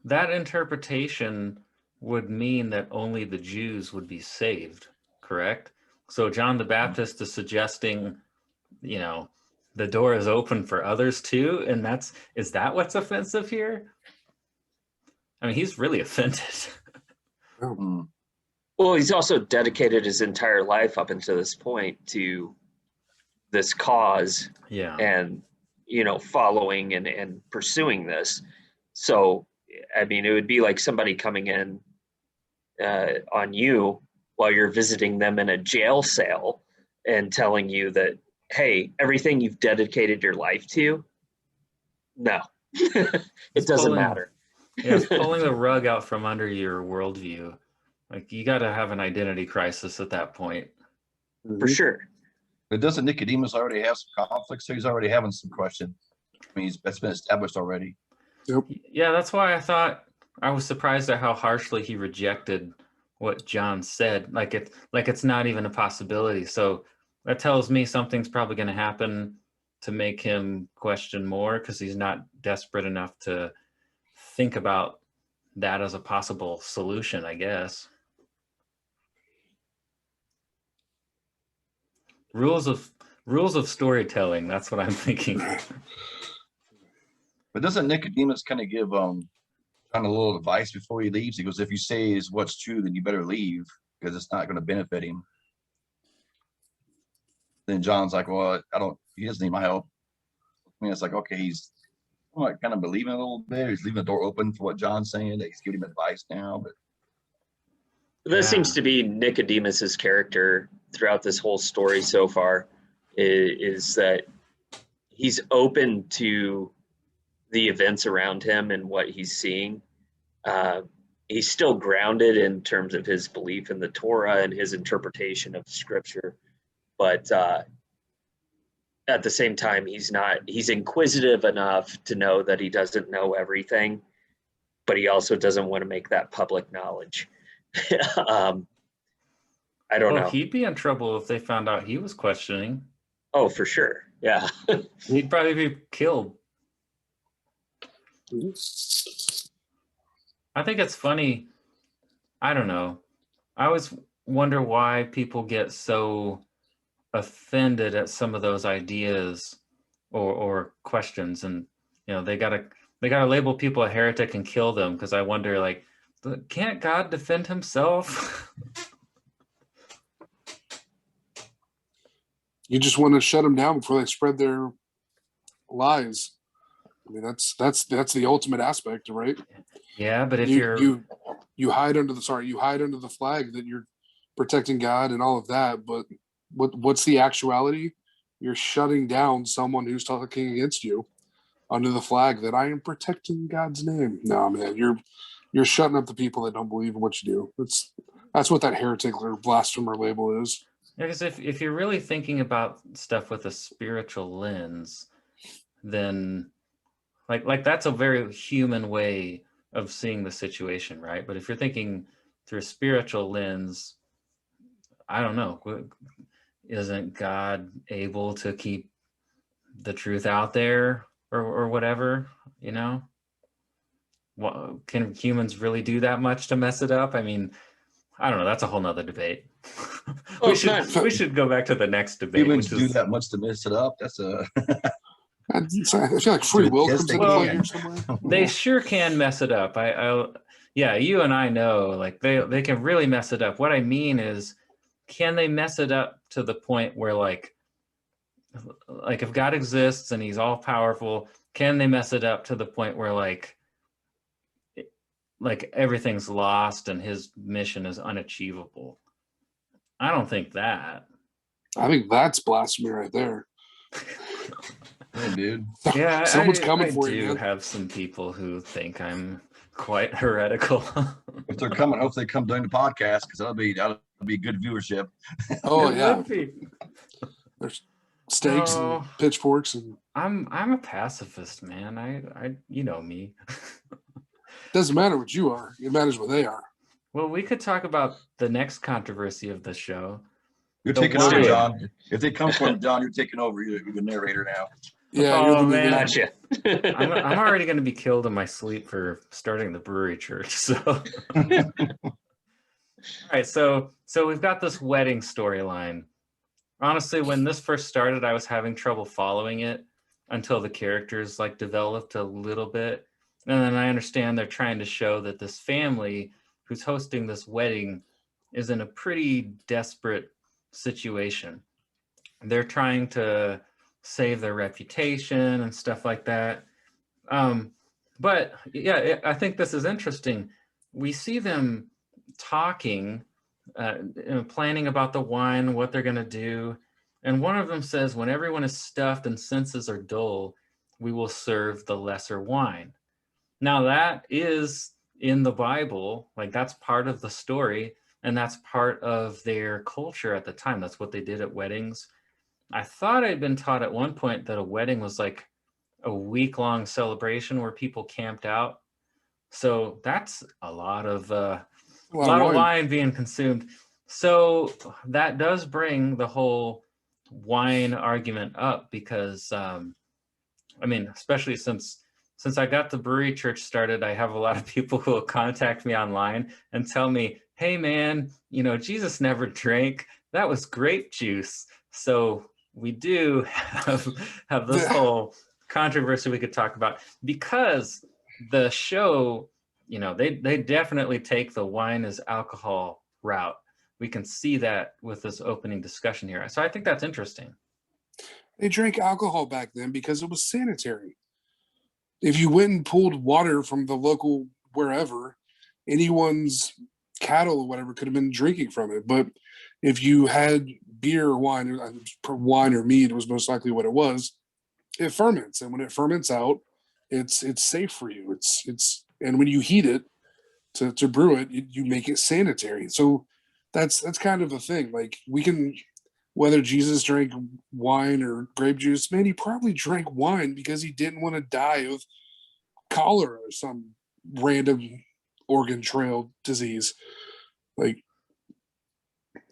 Speaker 1: That interpretation would mean that only the Jews would be saved, correct? So John the Baptist is suggesting, the door is open for others too, and is that what's offensive here? I mean, he's really offended.
Speaker 2: Mm.
Speaker 3: Well, he's also dedicated his entire life up until this point to this cause
Speaker 1: Yeah.
Speaker 3: and, following and pursuing this. So, I mean, it would be like somebody coming in on you while you're visiting them in a jail cell and telling you that, hey, everything you've dedicated your life to, no, it doesn't matter.
Speaker 1: Yeah, it's pulling the rug out from under your worldview. Like, you got to have an identity crisis at that point.
Speaker 3: For sure.
Speaker 2: But doesn't Nicodemus already have some conflicts? So he's already having some questions. I mean, that's been established already.
Speaker 4: Yep.
Speaker 1: Yeah, that's why I was surprised at how harshly he rejected what John said. Like it's not even a possibility. So that tells me something's probably going to happen to make him question more, because he's not desperate enough to think about that as a possible solution, I guess. Rules of storytelling, that's what I'm thinking.
Speaker 2: But doesn't Nicodemus kind of give John a little advice before he leaves? He goes, if you say is what's true, then you better leave, because it's not going to benefit him. Then John's like, well, he doesn't need my help. I mean, it's like, okay, he's kind of believing a little bit. He's leaving the door open for what John's saying, that he's giving him advice now. But
Speaker 3: This seems to be Nicodemus's character throughout this whole story so far, is that he's open to the events around him and what he's seeing. He's still grounded in terms of his belief in the Torah and his interpretation of Scripture, but at the same time, he's inquisitive enough to know that he doesn't know everything, but he also doesn't want to make that public knowledge. I don't know.
Speaker 1: He'd be in trouble if they found out he was questioning.
Speaker 3: Oh, for sure. Yeah.
Speaker 1: He'd probably be killed. I think it's funny. I don't know. I always wonder why people get so offended at some of those ideas or questions, and they gotta label people a heretic and kill them, because I wonder, like, can't God defend himself?
Speaker 4: You just want to shut them down before they spread their lies. I mean, that's the ultimate aspect, right?
Speaker 1: Yeah, but if
Speaker 4: you hide under the flag that you're protecting God and all of that, but what's the actuality? You're shutting down someone who's talking against you under the flag that I am protecting God's name. No, man, you're shutting up the people that don't believe in what you do. That's what that heretic or blasphemer label is.
Speaker 1: Because if you're really thinking about stuff with a spiritual lens, then like that's a very human way of seeing the situation, right? But if you're thinking through a spiritual lens, I don't know, isn't God able to keep the truth out there or whatever, you know? Well, can humans really do that much to mess it up? I mean, I don't know. That's a whole nother debate.
Speaker 3: Well,
Speaker 1: we should go back to the next debate,
Speaker 2: Humans
Speaker 1: which
Speaker 2: do
Speaker 1: is
Speaker 2: that much to mess it up. That's a
Speaker 4: I feel like free will
Speaker 2: Yes,
Speaker 4: comes
Speaker 2: they
Speaker 4: into play
Speaker 2: can.
Speaker 4: here somewhere.
Speaker 1: they sure can mess it up. Yeah, you and I know, like they can really mess it up. What I mean is, can they mess it up to the point where like if God exists and he's all powerful, can they mess it up to the point where like everything's lost and his mission is unachievable? I don't think that.
Speaker 4: I think that's blasphemy right there.
Speaker 2: hey, dude.
Speaker 1: Yeah,
Speaker 4: Someone's
Speaker 1: I
Speaker 4: coming for
Speaker 1: do
Speaker 4: you, man.
Speaker 1: have some people who think I'm quite heretical.
Speaker 2: If they're coming, hopefully they come during the podcast because that'll be good viewership.
Speaker 4: Oh
Speaker 1: It
Speaker 4: yeah,
Speaker 1: would be.
Speaker 4: there's stakes
Speaker 1: No.
Speaker 4: and pitchforks, and
Speaker 1: I'm a pacifist, man. I you know me.
Speaker 4: doesn't matter what you are; it matters what they are.
Speaker 1: Well, we could talk about the next controversy of the show.
Speaker 2: You're
Speaker 1: The
Speaker 2: taking over,
Speaker 1: wine.
Speaker 2: John. If they come for him, John, you're taking over. You're the narrator now.
Speaker 4: Yeah, you're the
Speaker 1: Oh,
Speaker 4: movie.
Speaker 1: man.
Speaker 3: Gotcha.
Speaker 1: I'm already going to be killed in my sleep for starting the brewery church. So, all right. So we've got this wedding storyline. Honestly, when this first started, I was having trouble following it until the characters like developed a little bit, and then I understand they're trying to show that this family who's hosting this wedding is in a pretty desperate situation. They're trying to save their reputation and stuff like that. But yeah, I think this is interesting. We see them talking, planning about the wine, what they're going to do. And one of them says, when everyone is stuffed and senses are dull, we will serve the lesser wine. Now that is in the Bible, like that's part of the story, and that's part of their culture at the time. That's what they did at weddings. I thought I'd been taught at one point that a wedding was like a week-long celebration where people camped out. So that's a lot of wine being consumed. So that does bring the whole wine argument up because, I mean, especially since I got the brewery church started, I have a lot of people who will contact me online and tell me, hey man, you know, Jesus never drank. That was grape juice. So we do have this whole controversy we could talk about because the show, you know, they definitely take the wine as alcohol route. We can see that with this opening discussion here. So I think that's interesting.
Speaker 4: They drank alcohol back then because it was sanitary. If you went and pulled water from the local wherever, anyone's cattle or whatever could have been drinking from it. But if you had beer or wine or mead, was most likely what it was. It ferments, and when it ferments out, it's safe for you. It's and when you heat it to brew it, you make it sanitary. So that's kind of the thing. Like we can, whether Jesus drank wine or grape juice, man, he probably drank wine because he didn't want to die of cholera or some random organ trail disease. Like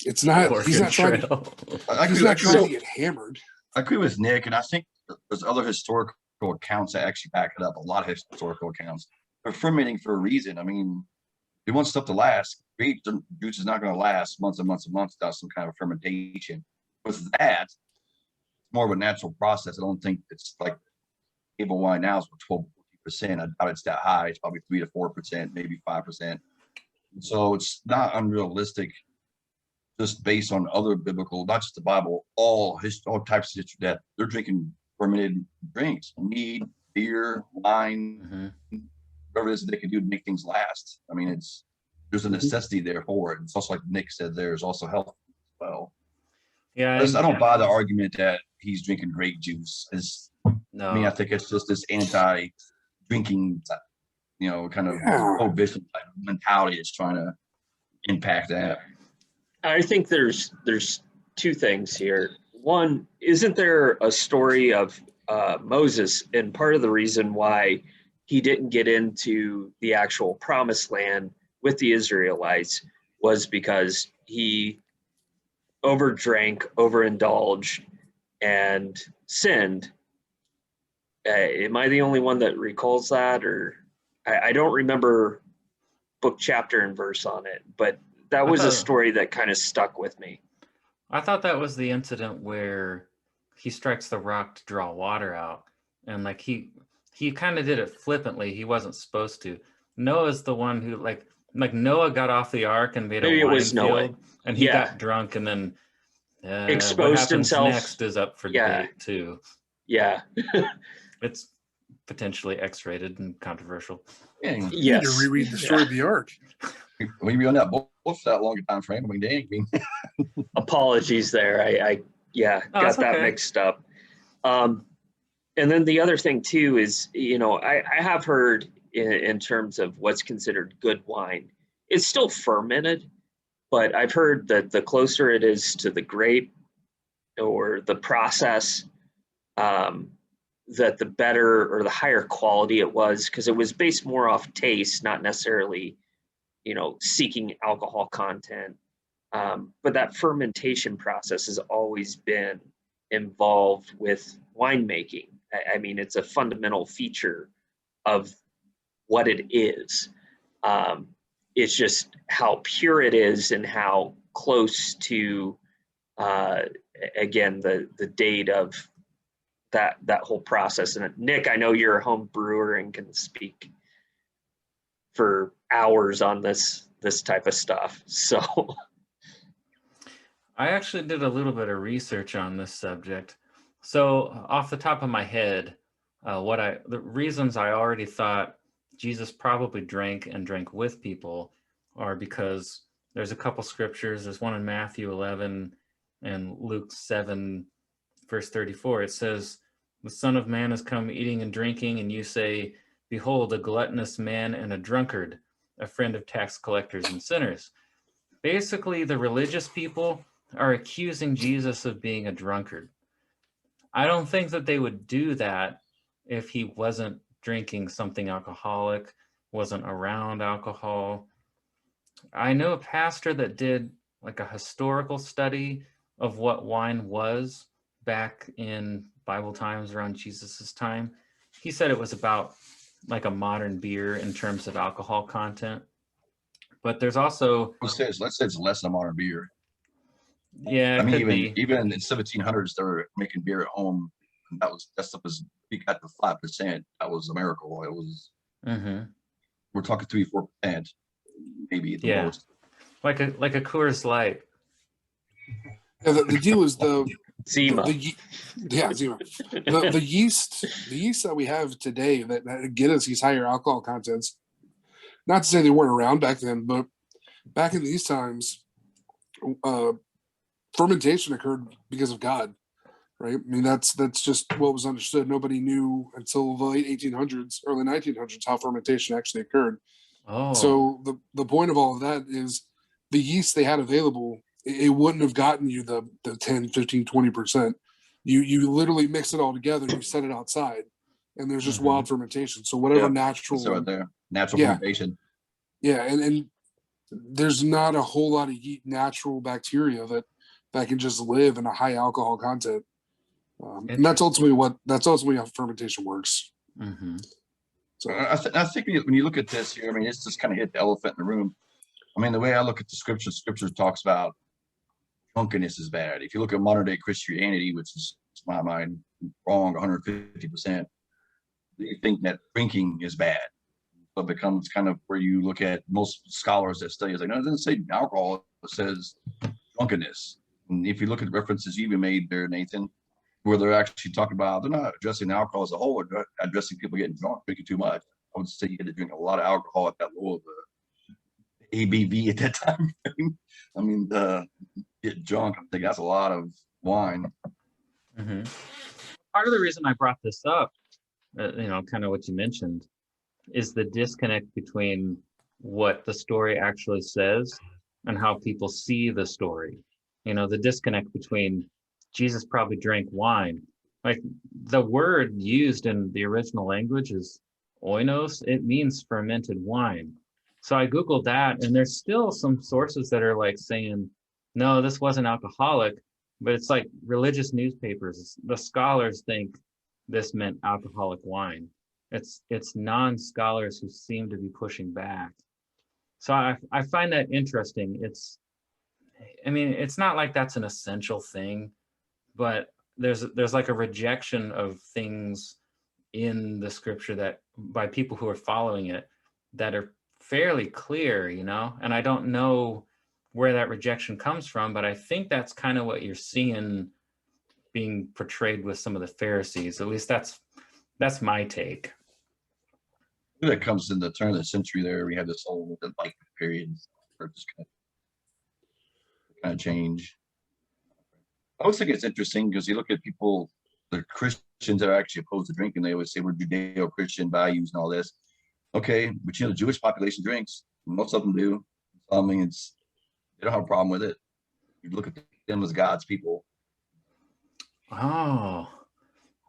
Speaker 4: it's not. He's not trying to get hammered.
Speaker 2: I agree with Nick, and I think there's other historical accounts that actually back it up. A lot of historical accounts. They're fermenting for a reason. I mean, they want stuff to last. Grape juice is not going to last months and months and months without some kind of fermentation. With that, it's more of a natural process. I don't think it's like table wine now is 12-14%. I doubt it's that high. It's probably 3 to 4%, maybe 5%. So it's not unrealistic, just based on other biblical, not just the Bible, all types of history that they're drinking fermented drinks, mead, beer, wine, whatever it is that they can do to make things last. I mean, there's a necessity there for it. It's also like Nick said, there's also health as well.
Speaker 1: Yeah,
Speaker 2: I don't buy the argument that he's drinking grape juice.
Speaker 1: No.
Speaker 2: I mean, I think it's just this anti-drinking, you know, kind of prohibition type of mentality that's trying to impact that.
Speaker 3: I think there's two things here. One, isn't there a story of Moses, and part of the reason why he didn't get into the actual promised land with the Israelites was because he overdrank, overindulged, and sinned. Am I the only one that recalls that? Or I don't remember book, chapter, and verse on it, but that was a story that kind of stuck with me.
Speaker 1: I thought that was the incident where he strikes the rock to draw water out, and like he kind of did it flippantly. He wasn't supposed to. Noah's the one who like Noah got off the ark and made
Speaker 3: Maybe
Speaker 1: a
Speaker 3: it was Noah.
Speaker 1: field, and he
Speaker 3: Yeah.
Speaker 1: got drunk, and then what
Speaker 3: Exposed
Speaker 1: happens
Speaker 3: himself.
Speaker 1: next is up for
Speaker 3: Yeah.
Speaker 1: debate too.
Speaker 3: Yeah.
Speaker 1: It's potentially X-rated and controversial.
Speaker 2: Yeah,
Speaker 4: You need to
Speaker 3: Yes.
Speaker 4: reread the story of the ark.
Speaker 2: we be on that boat for that long a time frame. I mean, dang. I mean,
Speaker 3: Apologies there. I got
Speaker 1: that's
Speaker 3: that
Speaker 1: okay.
Speaker 3: mixed up. And then the other thing too is, I have heard in terms of what's considered good wine, it's still fermented, but I've heard that the closer it is to the grape or the process, that the better or the higher quality it was, because it was based more off taste, not necessarily, seeking alcohol content. But that fermentation process has always been involved with winemaking. I mean, it's a fundamental feature of what it is. It's just how pure it is and how close to, again, the date of that whole process. And Nick, I know you're a home brewer and can speak for hours on this type of stuff. So
Speaker 1: I actually did a little bit of research on this subject. So off the top of my head, the reasons I already thought Jesus probably drank with people are because there's a couple scriptures. There's one in Matthew 11 and Luke 7, verse 34. It says, "The Son of Man has come eating and drinking, and you say, 'Behold, a gluttonous man and a drunkard, a friend of tax collectors and sinners.'" Basically, the religious people are accusing Jesus of being a drunkard. I don't think that they would do that if he wasn't drinking something alcoholic, wasn't around alcohol. I know a pastor that did like a historical study of what wine was back in Bible times around Jesus's time. He said it was about like a modern beer in terms of alcohol content. But there's also,
Speaker 2: let's say it's less than a modern beer.
Speaker 1: yeah, it
Speaker 2: I mean,
Speaker 1: could be.
Speaker 2: even in 1700s, they were making beer at home. And that stuff was, we got to 5%. That was a miracle. It was, we're talking 3-4%, maybe at the most.
Speaker 1: Like a Coors Light.
Speaker 4: Yeah, the deal is
Speaker 3: Zima.
Speaker 4: Zima. The yeast that we have today that get us these higher alcohol contents. Not to say they weren't around back then, but back in these times, fermentation occurred because of God, right? I mean, that's just what was understood. Nobody knew until the late 1800s, early 1900s, how fermentation actually occurred.
Speaker 1: Oh.
Speaker 4: So the point of all of that is the yeast they had available, it wouldn't have gotten you the 10, 15, 20%. You literally mix it all together, you set it outside, and there's just wild fermentation. So whatever natural.
Speaker 2: So right there, natural fermentation.
Speaker 4: Yeah, and there's not a whole lot of natural bacteria that can just live in a high alcohol content. And that's ultimately how fermentation works.
Speaker 2: So I think when you look at this here, I mean, it's just kind of hit the elephant in the room. I mean, the way I look at the scripture talks about drunkenness is bad. If you look at modern day Christianity, which is, to my mind, wrong 150%, they think that drinking is bad. So it becomes kind of where you look at most scholars that study, it's like, no, it doesn't say alcohol, it says drunkenness. And if you look at the references you've made there, Nathan, where they're actually talking about, they're not addressing alcohol as a whole, they're addressing people getting drunk, drinking too much. I would say you had to drink a lot of alcohol at that low of the ABV at that time. I mean, get drunk, I think that's a lot of wine.
Speaker 1: Part of the reason I brought this up, kind of what you mentioned, is the disconnect between what the story actually says and how people see the story. The disconnect between Jesus probably drank wine. Like the word used in the original language is oinos, it means fermented wine. So I Googled that, and there's still some sources that are like saying, no, this wasn't alcoholic, but it's like religious newspapers. The scholars think this meant alcoholic wine. It's non-scholars who seem to be pushing back. So I find that interesting. I mean, it's not like that's an essential thing, but there's like a rejection of things in the scripture that by people who are following it that are fairly clear, you know, and I don't know where that rejection comes from, but I think that's kind of what you're seeing being portrayed with some of the Pharisees. At least that's my take.
Speaker 2: That comes in the turn of the century there. We had this whole Enlightenment period where it just kind of change. I always think it's interesting because you look at people, the Christians that are actually opposed to drinking, they always say we're Judeo-Christian values and all this. Okay, but you know, the Jewish population drinks. Most of them do. I mean, they don't have a problem with it. You look at them as God's people.
Speaker 1: Oh,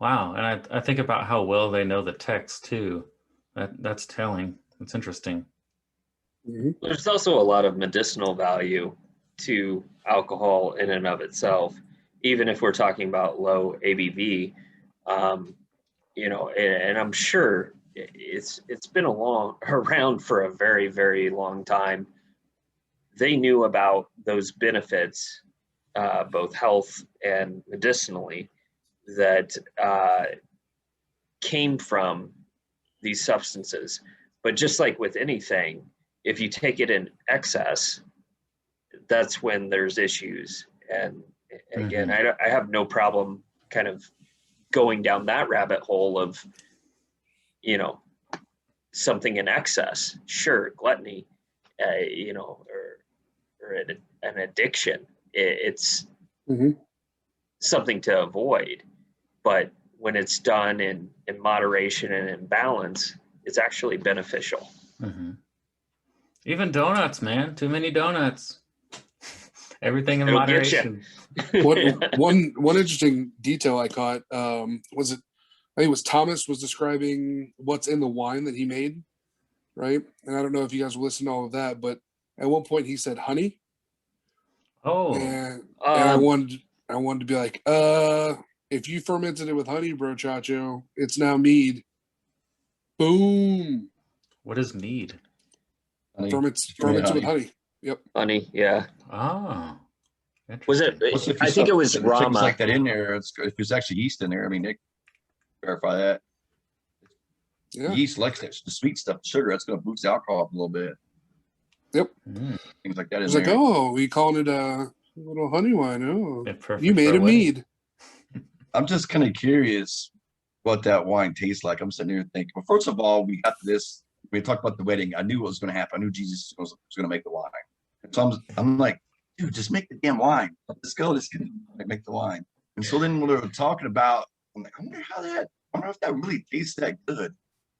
Speaker 1: wow. And I think about how well they know the text too. That's telling. That's interesting.
Speaker 4: Mm-hmm.
Speaker 3: There's also a lot of medicinal value to alcohol in and of itself, even if we're talking about low ABV. You know, and I'm sure it's been around for a very, very long time. They knew about those benefits, both health and medicinally, that came from these substances. But just like with anything, if you take it in excess, that's when there's issues. And again, I have no problem kind of going down that rabbit hole of, you know, something in excess. Sure, gluttony, you know, or an addiction. It's something to avoid. But when it's done in moderation and in balance, it's actually beneficial.
Speaker 1: Mm-hmm. Even donuts, man. Too many donuts. Everything in moderation.
Speaker 4: One interesting detail I caught was it. I think it was Thomas was describing what's in the wine that he made, right? And I don't know if you guys will listen to all of that, but at one point he said honey.
Speaker 1: Oh,
Speaker 4: and I wanted to be like, if you fermented it with honey, bro, Chacho, it's now mead. Boom.
Speaker 1: what is mead?
Speaker 2: Honey.
Speaker 4: Ferments with honey. Yep.
Speaker 3: Honey, yeah.
Speaker 1: Oh,
Speaker 3: Was it?
Speaker 1: interesting.
Speaker 3: I think it was
Speaker 2: Things
Speaker 3: Rama.
Speaker 2: like that in there. If there's actually yeast in there, I mean, they verify that.
Speaker 4: Yeah.
Speaker 2: Yeast likes that, the sweet stuff, sugar. That's going to boost the alcohol up a little bit.
Speaker 4: Yep.
Speaker 2: Things like that.
Speaker 4: It's like, oh, we calling it a little honey wine. Oh,
Speaker 1: Perfect
Speaker 4: you made
Speaker 1: for
Speaker 4: a
Speaker 1: wedding.
Speaker 4: mead.
Speaker 2: I'm just kind of curious what that wine tastes like. I'm sitting here thinking, well, first of all, we got to this. We talked about the wedding. I knew what was going to happen. I knew Jesus was going to make the wine. And so I'm like, dude, just make the damn wine. Let's go. Let's make the wine. And so then when they were talking about, I'm like, I wonder if that really tastes that good.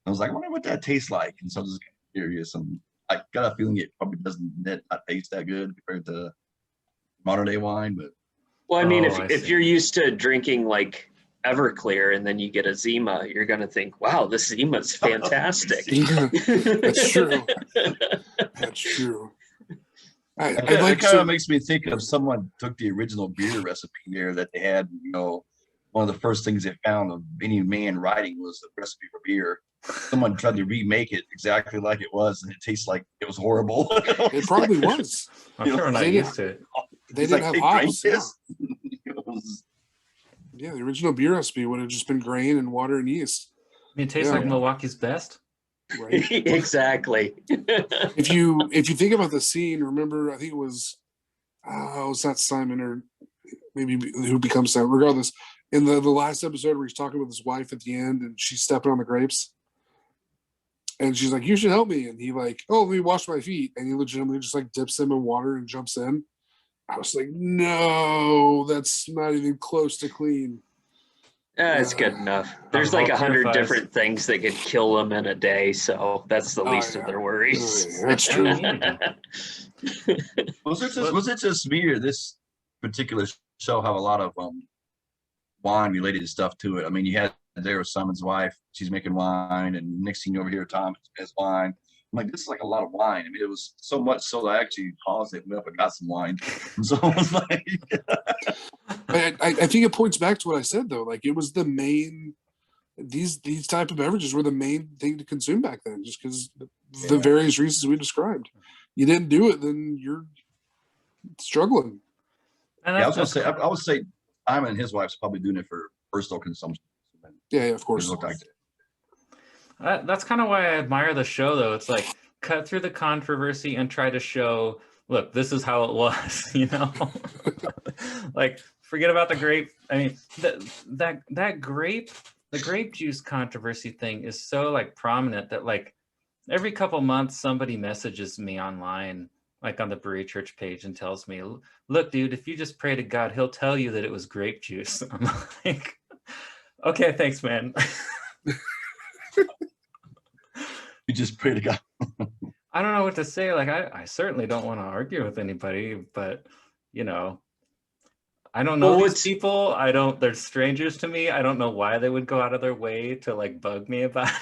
Speaker 2: I was like, I wonder what that tastes like. And so I was just kind of curious. And I got a feeling it probably doesn't not taste that good compared to modern day wine. But
Speaker 3: Well, I mean,
Speaker 1: I
Speaker 3: if
Speaker 1: see.
Speaker 3: you're used to drinking like Everclear and then you get a Zima, you're going to think, wow, this Zima's fantastic.
Speaker 4: That's true. That's true.
Speaker 2: It kind of makes me think of someone took the original beer recipe there that they had, you know, one of the first things they found of any man writing was the recipe for beer. Someone tried to remake it exactly like it was, and it tastes like it was horrible.
Speaker 4: It probably was.
Speaker 1: I'm sure we're not used to it.
Speaker 4: They didn't have hops.
Speaker 2: Yeah.
Speaker 4: Yeah, the original beer recipe would have just been grain and water and yeast.
Speaker 1: I mean, it tastes like Milwaukee's best.
Speaker 4: Right.
Speaker 3: Exactly.
Speaker 4: If you think about the scene, remember, I think it was it's not Simon or maybe who becomes Simon. Regardless, in the last episode where he's talking with his wife at the end and she's stepping on the grapes. And she's like, you should help me. And he like, oh, let me wash my feet. And he legitimately just like dips them in water and jumps in. I was like, no, that's not even close to clean.
Speaker 3: It's good enough. There's like 100 different things that could kill them in a day. So that's the least of their worries.
Speaker 4: That's true.
Speaker 2: Was it just me or this particular show have a lot of wine related stuff to it? I mean, you had there with Simon's wife. She's making wine, and next thing you over here, Tom has wine. I'm like, this is like a lot of wine. I mean, it was so much so that I actually paused it, went up and got some wine. And so I was like,
Speaker 4: I think it points back to what I said though. Like it was the main. These type of beverages were the main thing to consume back then, just because the various reasons we described. You didn't do it, then you're struggling.
Speaker 1: And
Speaker 2: yeah, I would say Simon and his wife's probably doing it for personal consumption.
Speaker 4: Yeah, of course.
Speaker 2: It looked like
Speaker 1: that's kind of why I admire the show, though. It's like cut through the controversy and try to show, look, this is how it was, you know? Like, forget about the grape. I mean, that grape, the grape juice controversy thing is so like prominent that like every couple months somebody messages me online, like on the Berea Church page, and tells me, look, dude, if you just pray to God, he'll tell you that it was grape juice. I'm like, okay, thanks, man.
Speaker 2: you just pray to God.
Speaker 1: I don't know what to say. Like, I certainly don't want to argue with anybody, but you know, I don't know these people. They're strangers to me. I don't know why they would go out of their way to like bug me about it.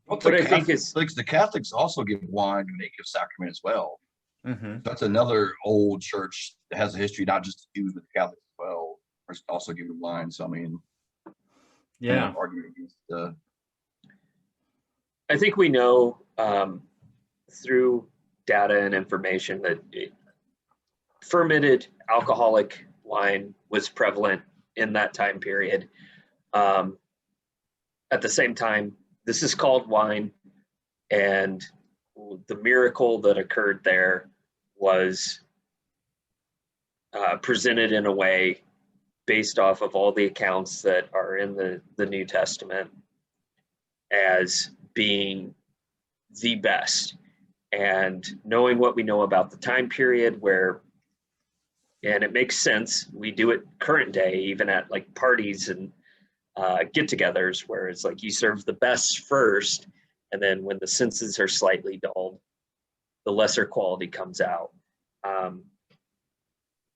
Speaker 2: Well, but I think the Catholics also give wine when they give sacrament as well.
Speaker 1: Mm-hmm.
Speaker 2: That's another old church that has a history, not just the Jews, but the Catholics as well. Also giving wine. So I mean,
Speaker 1: yeah.
Speaker 2: Argument against the.
Speaker 3: I think we know through data and information that fermented alcoholic wine was prevalent in that time period. At the same time, this is called wine, and the miracle that occurred there was presented in a way based off of all the accounts that are in the New Testament as being the best. And knowing what we know about the time period where, and it makes sense, we do it current day, even at like parties and get-togethers, where it's like you serve the best first, and then when the senses are slightly dulled, the lesser quality comes out.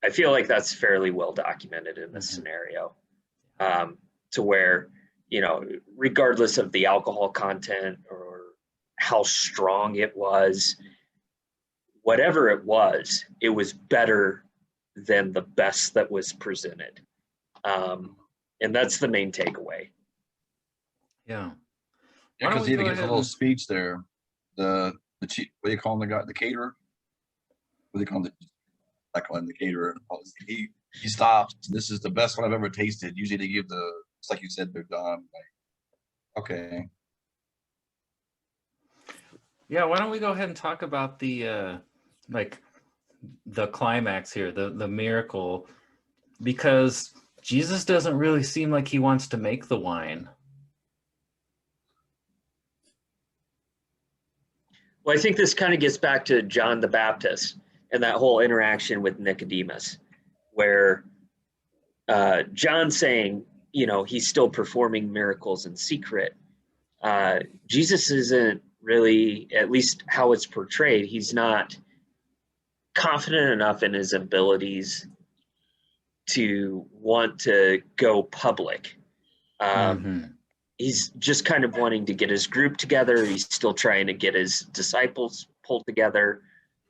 Speaker 3: I feel like that's fairly well documented in this scenario, to where, you know, regardless of the alcohol content or how strong it was, whatever it was better than the best that was presented. And that's the main takeaway.
Speaker 1: Yeah.
Speaker 2: Yeah, because he even gives a little speech there. The chief, what do you call him? The guy, the caterer. What do you call him? I call him the caterer. He stops. This is the best one I've ever tasted. Usually they give it's like you said, they're done. Like, okay.
Speaker 1: Yeah. Why don't we go ahead and talk about the like the climax here, the miracle, because Jesus doesn't really seem like he wants to make the wine.
Speaker 3: Well, I think this kind of gets back to John the Baptist and that whole interaction with Nicodemus, where John saying, you know, he's still performing miracles in secret. Jesus isn't really, at least how it's portrayed, he's not confident enough in his abilities to want to go public. He's just kind of wanting to get his group together. He's still trying to get his disciples pulled together.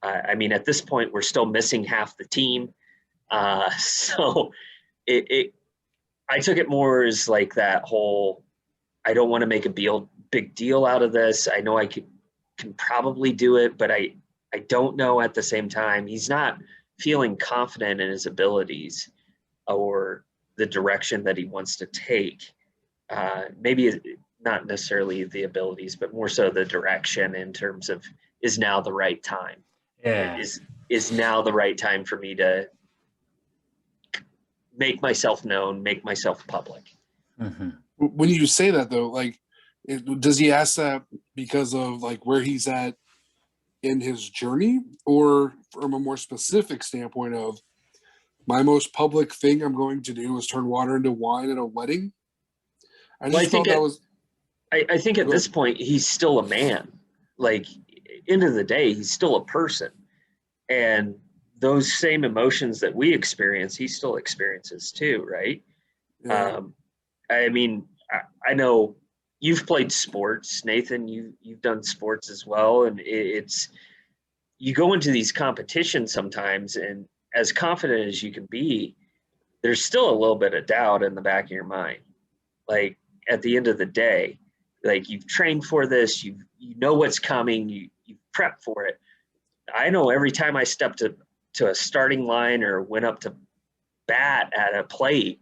Speaker 3: I mean, at this point, we're still missing half the team. So I took it more as like that whole, I don't want to make a big deal out of this. I know I can probably do it, but I don't know at the same time. He's not feeling confident in his abilities or the direction that he wants to take. Maybe not necessarily the abilities, but more so the direction in terms of, is now the right time?
Speaker 1: Yeah.
Speaker 3: Is now the right time for me to make myself known, make myself public?
Speaker 4: When you say that though, like, does he ask that because of like where he's at in his journey, or from a more specific standpoint of, my most public thing I'm going to do is turn water into wine at a wedding? I think at this point, he's still a man. Like, end of the day, he's still a person. And those same emotions that we experience, he still experiences too, right? Yeah.
Speaker 3: I mean, I know you've played sports, Nathan. You've done sports as well, and it's you go into these competitions sometimes, and as confident as you can be, there's still a little bit of doubt in the back of your mind. Like at the end of the day, like you've trained for this, you know what's coming, you prep for it. I know every time I stepped to a starting line or went up to bat at a plate,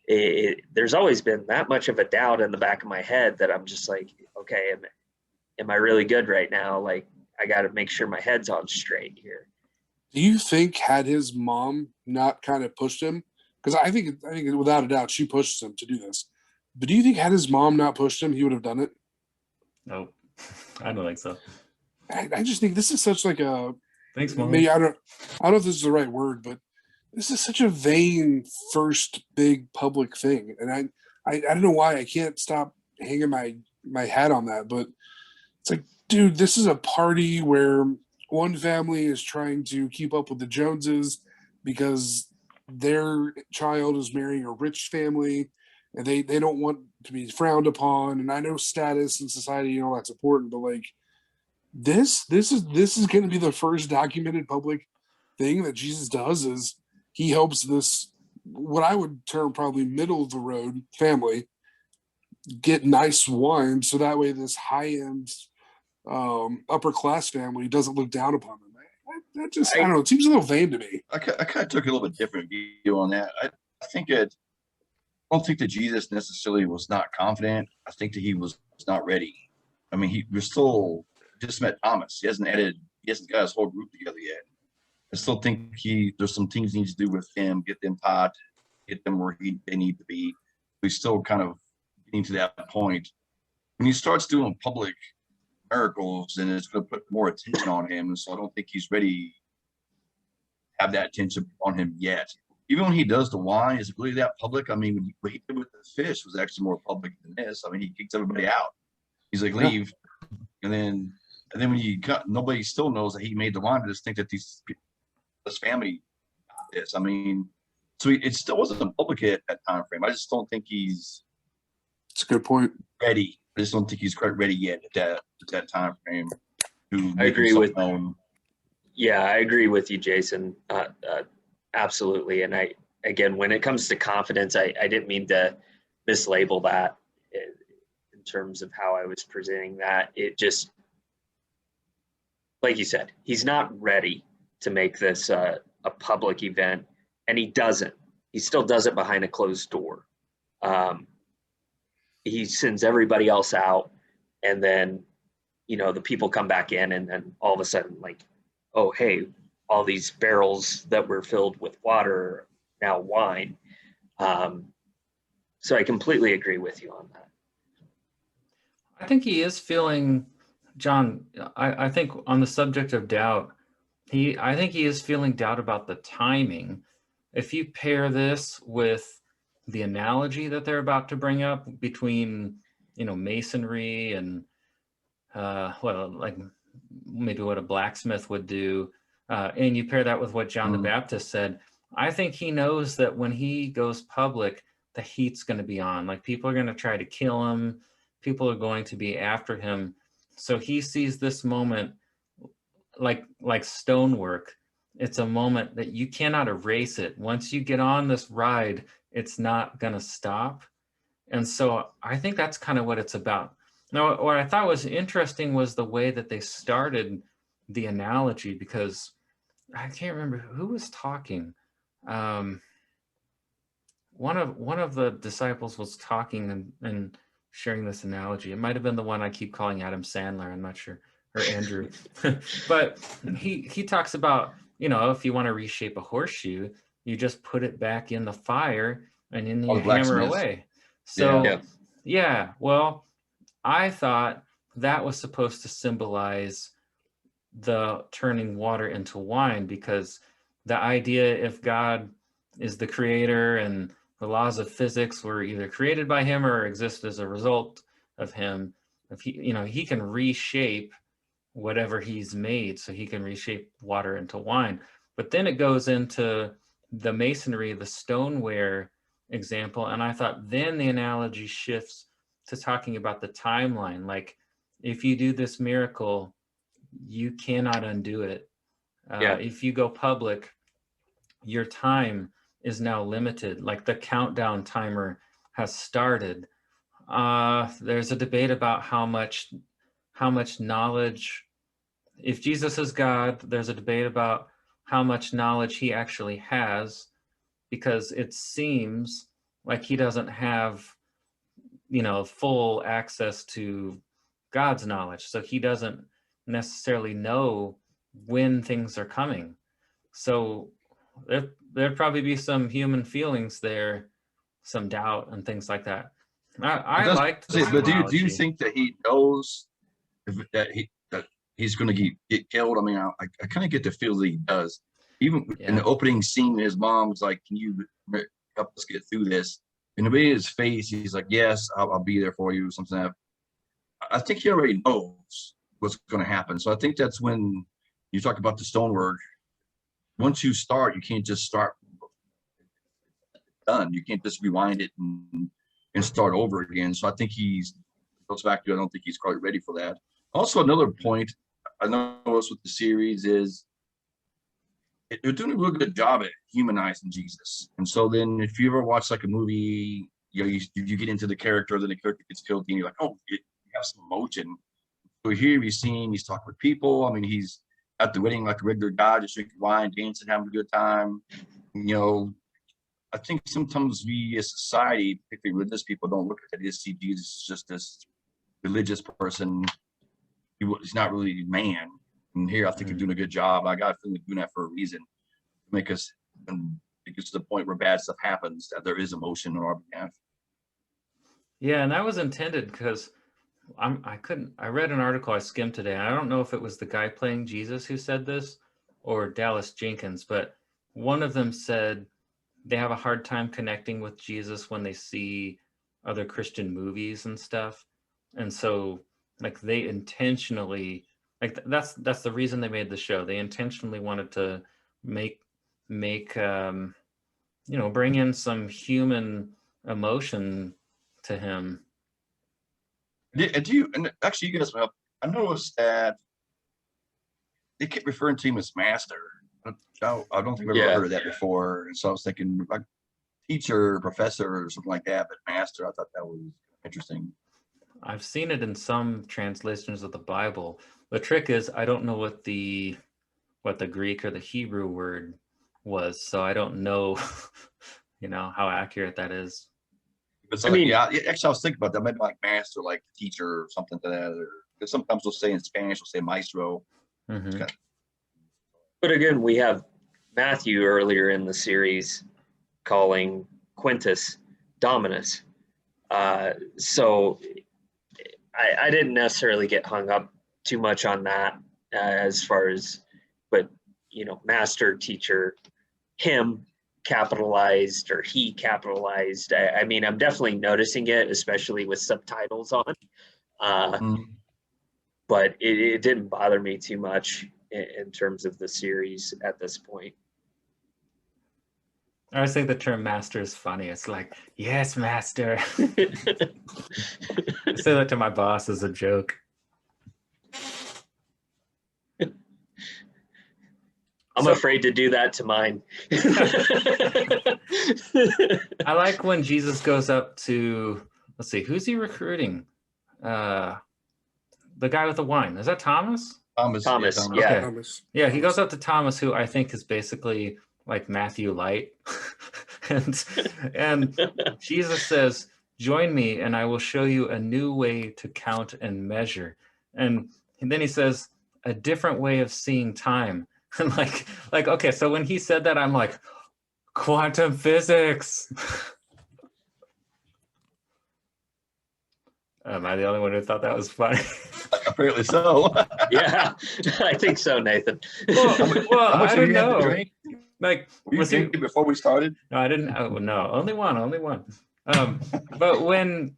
Speaker 3: there's always been that much of a doubt in the back of my head that I'm just like, okay, am I really good right now? Like I got to make sure my head's on straight here.
Speaker 4: Do you think had his mom not kind of pushed him? Because I think without a doubt she pushed him to do this. But do you think had his mom not pushed him, he would have done it?
Speaker 1: Nope. I don't think so.
Speaker 4: I just think this is such like a
Speaker 1: Thanks, Mom.
Speaker 4: maybe I don't know if this is the right word, but this is such a vain first big public thing, and I don't know why I can't stop hanging my hat on that. But it's like, dude, this is a party where one family is trying to keep up with the Joneses because their child is marrying a rich family, and they don't want to be frowned upon. And I know status in society and all that's important, but like this is going to be the first documented public thing that Jesus does is he helps this what I would term probably middle of the road family get nice wine so that way this high end upper class family doesn't look down upon them. That just I don't know. It seems a little vain to me.
Speaker 2: I kind of took a little bit different view on that. I don't think that Jesus necessarily was not confident. I think that he was not ready. I mean, he was still just met Thomas. He hasn't got his whole group together yet. I still think there's some things he needs to do with him, get them taught, get them where they need to be. He's still kind of getting to that point. When he starts doing public miracles, then it's going to put more attention on him. And so I don't think he's ready to have that attention on him yet. Even when he does the wine, is it really that public? I mean, what he did with the fish was actually more public than this. I mean, he kicks everybody out. He's like, leave. And then when nobody still knows that he made the wine. I just think that this family got this. I mean, so it still wasn't public at that time frame. I just don't think he's.
Speaker 4: It's a good point.
Speaker 2: Ready. I just don't think he's quite ready yet at that time frame.
Speaker 3: I agree with. Yeah, I agree with you, Jason. Absolutely. And again, when it comes to confidence, I didn't mean to mislabel that in terms of how I was presenting that. It just, like you said, he's not ready to make this a public event, and he doesn't. He still does it behind a closed door. He sends everybody else out, and then, the people come back in, and then all of a sudden, like, oh, hey, all these barrels that were filled with water are now wine. So I completely agree with you on that.
Speaker 1: I think he is feeling, John, I think on the subject of doubt, I think he is feeling doubt about the timing. If you pair this with the analogy that they're about to bring up between, masonry and like maybe what a blacksmith would do, and you pair that with what John the Baptist said, I think he knows that when he goes public, the heat's going to be on. Like people are going to try to kill him. People are going to be after him. So he sees this moment like stonework. It's a moment that you cannot erase it. Once you get on this ride, it's not going to stop. And so I think that's kind of what it's about. Now, what I thought was interesting was the way that they started the analogy, because I can't remember who was talking. One of the disciples was talking and sharing this analogy. It might have been the one I keep calling Adam Sandler. I'm not sure, or Andrew. But he talks about, if you want to reshape a horseshoe, you just put it back in the fire and then you hammer away. So yeah, well, I thought that was supposed to symbolize the turning water into wine, because the idea, if God is the creator and the laws of physics were either created by him or exist as a result of him, if he can reshape whatever he's made, so he can reshape water into wine. But then it goes into the masonry, the stoneware example. And I thought then the analogy shifts to talking about the timeline. Like, if you do this miracle, you cannot undo it.
Speaker 3: Yeah.
Speaker 1: If you go public, your time is now limited. Like, the countdown timer has started. There's a debate about how much knowledge, if Jesus is God, there's a debate about how much knowledge he actually has, because it seems like he doesn't have, full access to God's knowledge. So he doesn't necessarily know when things are coming. So there'd probably be some human feelings there, some doubt and things like that. I liked this
Speaker 2: But do you
Speaker 1: analogy.
Speaker 2: think that he knows that he's going to get killed? I mean, I kind of get the feel that he does. Even in the opening scene, his mom's like, "Can you help us get through this?" And the way his face, he's like, "Yes, I'll be there for you." Something like that. I think he already knows what's going to happen. So I think that's when you talk about the stonework. Once you start, you can't just start done. You can't just rewind it and start over again. So I think goes back to, I don't think he's quite ready for that. Also, another point I noticed with the series is they're doing a really good job at humanizing Jesus. And so then if you ever watch like a movie, you get into the character, then the character gets killed, and you're like, oh, you have some emotion. So here he's talking with people. I mean, he's at the wedding like a regular guy, just drinking wine, dancing, having a good time. I think sometimes we as society, particularly religious people, don't look at it as see Jesus as just this religious person. He's not really a man. And here I think they're doing a good job. I got a feeling they're doing that for a reason, to make us to the point where bad stuff happens, that there is emotion on our behalf.
Speaker 1: Yeah, and that was intended, because I read an article I skimmed today, and I don't know if it was the guy playing Jesus who said this or Dallas Jenkins, but one of them said they have a hard time connecting with Jesus when they see other Christian movies and stuff. And so like they intentionally, like that's the reason they made the show. They intentionally wanted to make bring in some human emotion to him.
Speaker 2: And actually you guys will help. I noticed that they kept referring to him as master. I don't think I've ever heard of that before. And so I was thinking like teacher, professor, or something like that, but master, I thought that was interesting.
Speaker 1: I've seen it in some translations of the Bible. The trick is I don't know what the Greek or the Hebrew word was, so I don't know how accurate that is.
Speaker 2: But so, actually I was thinking about that, maybe like master, like teacher or something to that, or because sometimes they'll say in Spanish, they'll say maestro.
Speaker 1: Mm-hmm.
Speaker 3: But again, we have Matthew earlier in the series calling Quintus Dominus. So I didn't necessarily get hung up too much on that as far as, but, master, teacher, him capitalized or he capitalized. I mean, I'm definitely noticing it, especially with subtitles on. But it didn't bother me too much in terms of the series at this point.
Speaker 1: I always think the term master is funny. It's like, yes, master. I say that to my boss as a joke.
Speaker 3: I'm afraid to do that to mine.
Speaker 1: I like when Jesus goes up to, let's see, who's he recruiting? The guy with the wine. Is that Thomas?
Speaker 3: Thomas,
Speaker 1: yeah.
Speaker 4: Okay. Thomas.
Speaker 1: Yeah, he goes up to Thomas, who I think is basically like Matthew Light. and Jesus says, join me and I will show you a new way to count and measure. And then he says, a different way of seeing time. And like, okay, so when he said that, I'm like, quantum physics. Am I the only one who thought that was funny?
Speaker 2: Apparently so.
Speaker 3: Yeah, I think so, Nathan.
Speaker 1: Well, I don't know. Like,
Speaker 2: was he before we started?
Speaker 1: No, I didn't. Oh, no, only one. But when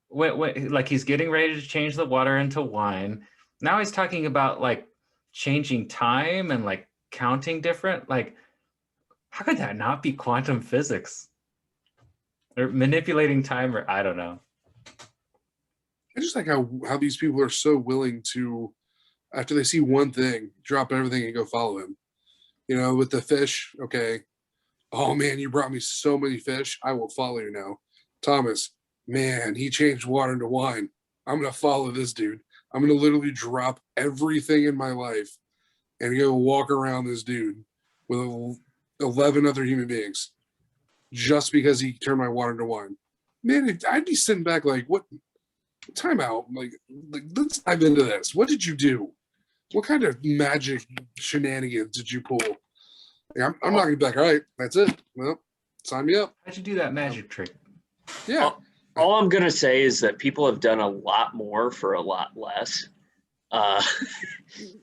Speaker 1: like he's getting ready to change the water into wine, now he's talking about like changing time and like counting different. Like, how could that not be quantum physics? Or manipulating time, or I don't know.
Speaker 4: I just like how these people are so willing to, after they see one thing, drop everything and go follow him. You know, with the fish, okay. Oh man, you brought me so many fish. I will follow you now. Thomas, man, he changed water into wine. I'm gonna follow this dude. I'm gonna literally drop everything in my life and go walk around this dude with 11 other human beings just because he turned my water into wine. Man, I'd be sitting back like, what? Time out. Like, let's dive into this. What did you do? What kind of magic shenanigans did you pull? Like, I'm not gonna be like, all right, that's it. Well, sign me up.
Speaker 1: How'd you do that magic trick?
Speaker 4: Yeah.
Speaker 3: All I'm gonna say is that people have done a lot more for a lot less.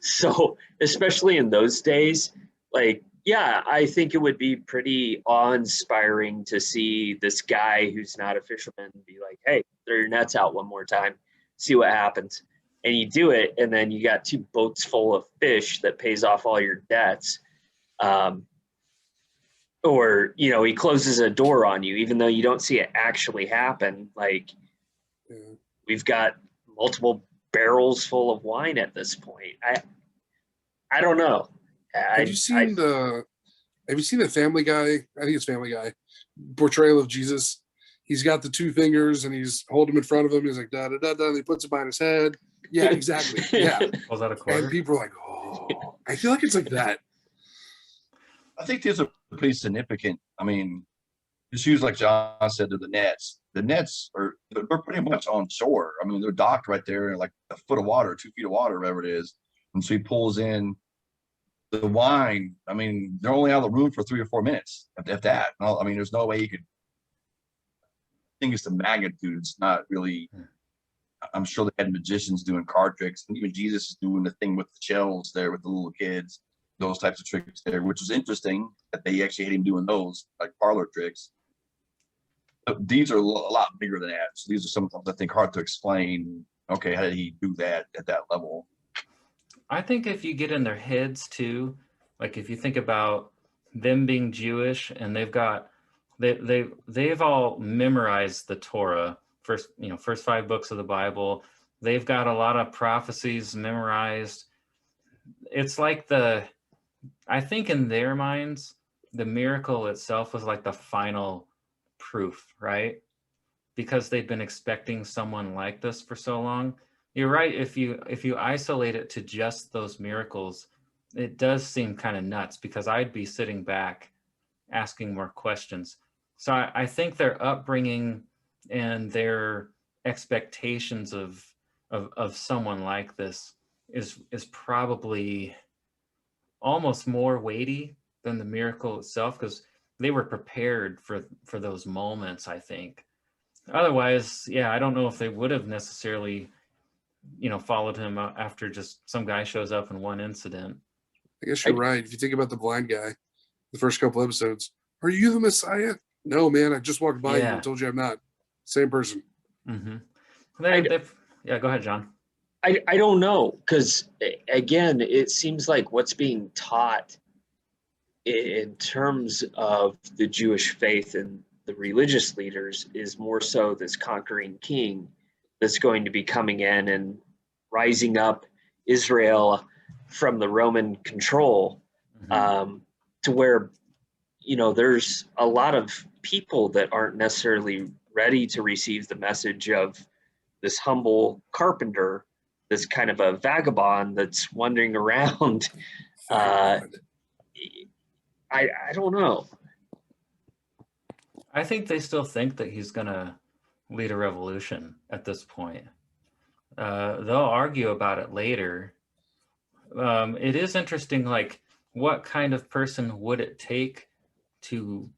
Speaker 3: So especially in those days, like, yeah, I think it would be pretty awe-inspiring to see this guy who's not a fisherman be like, hey, throw your nets out one more time, see what happens. And you do it, and then you got 2 boats full of fish that pays off all your debts. Or, you know, he closes a door on you, even though you don't see it actually happen. Like, we've got multiple barrels full of wine at this point. I don't know.
Speaker 4: Have you seen the Family Guy? I think it's Family Guy portrayal of Jesus. He's got the 2 fingers and he's holding them in front of him. He's like da da da da. And he puts it behind his head. Yeah, exactly. Yeah.
Speaker 1: Was that a quarter?
Speaker 4: And people are like, oh, I feel like it's like that.
Speaker 2: I think these are pretty significant. I mean, just use like John said to the nets. The nets they're pretty much on shore. I mean, they're docked right there in like a foot of water, 2 feet of water, whatever it is. And so he pulls in the wine. I mean, they're only out of the room for 3 or 4 minutes, if that. I mean, there's no way you could. I think it's the magnitude. It's not really. I'm sure they had magicians doing card tricks, and even Jesus is doing the thing with the shells there with the little kids, those types of tricks there, which was interesting that they actually had him doing those like parlor tricks. But these are a lot bigger than that. So these are sometimes I think hard to explain. Okay, how did he do that at that level?
Speaker 1: I think if you get in their heads too, like if you think about them being Jewish and they've all memorized the Torah, first 5 books of the Bible. They've got a lot of prophecies memorized. It's like I think in their minds, the miracle itself was like the final proof, right? Because they've been expecting someone like this for so long. You're right. If you isolate it to just those miracles, it does seem kind of nuts because I'd be sitting back asking more questions. So I think their upbringing and their expectations of someone like this is probably almost more weighty than the miracle itself, because they were prepared for those moments, I think. Otherwise, yeah, I don't know if they would have necessarily, followed him after just some guy shows up in one incident.
Speaker 4: I guess you're right. If you think about the blind guy, the first couple episodes, are you the Messiah? No, man, I just walked by you and told you I'm not. Same person.
Speaker 1: Mm-hmm. Yeah, go ahead, John.
Speaker 3: I don't know, because again, it seems like what's being taught in terms of the Jewish faith and the religious leaders is more so this conquering king that's going to be coming in and rising up Israel from the Roman control, to where, there's a lot of people that aren't necessarily ready to receive the message of this humble carpenter, this kind of a vagabond that's wandering around. I don't know.
Speaker 1: I think they still think that he's going to lead a revolution at this point. They'll argue about it later. It is interesting, like, what kind of person would it take to,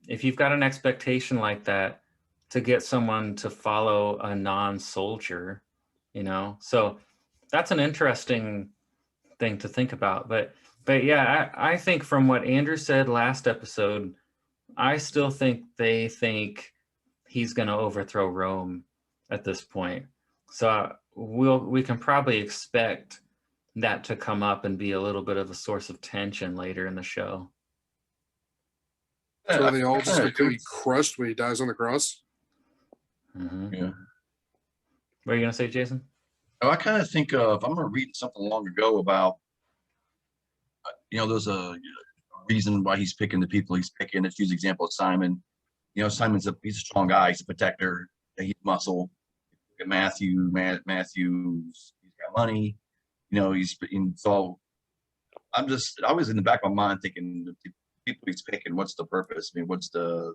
Speaker 1: if you've got an expectation like that, to get someone to follow a non-soldier, So that's an interesting thing to think about. But yeah, I think from what Andrew said last episode, I still think they think he's going to overthrow Rome at this point. So we can probably expect that to come up and be a little bit of a source of tension later in the show.
Speaker 4: So are they all just
Speaker 2: Yeah,
Speaker 4: completely crushed when he dies on the cross?
Speaker 1: Mhm.
Speaker 2: yeah.
Speaker 1: What are you gonna say, Jason?
Speaker 2: I kind of think of, I remember reading something long ago about, there's a reason why he's picking the people he's picking. Let's use the example of Simon. Simon's he's a strong guy. He's a protector. He's muscle. Look at Matthew's, he's got money. So I was in the back of my mind thinking the people he's picking, what's the purpose? I mean, what's the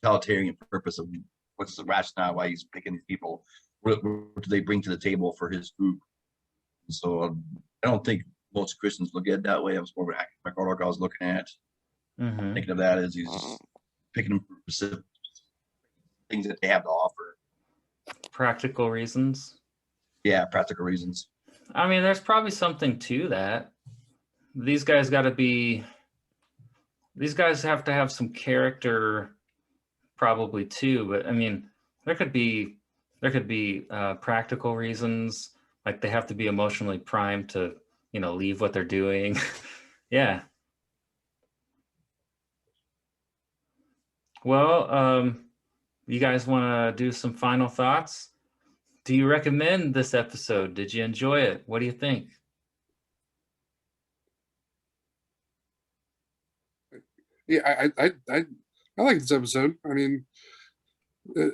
Speaker 2: utilitarian purpose of, what's the rationale why he's picking these people? What do they bring to the table for his group? So I don't think most Christians look at it that way. It was more of an academic article I was looking at.
Speaker 1: Mm-hmm.
Speaker 2: Thinking of that as he's just picking them for specific things that they have to offer.
Speaker 1: Practical reasons.
Speaker 2: Yeah, practical reasons.
Speaker 1: I mean, there's probably something to that. These guys have to have some character probably too, but I mean, there could be practical reasons, like they have to be emotionally primed to, leave what they're doing. Yeah. Well, you guys want to do some final thoughts? Do you recommend this episode? Did you enjoy it? What do you think?
Speaker 4: Yeah, I like this episode. I mean, I'm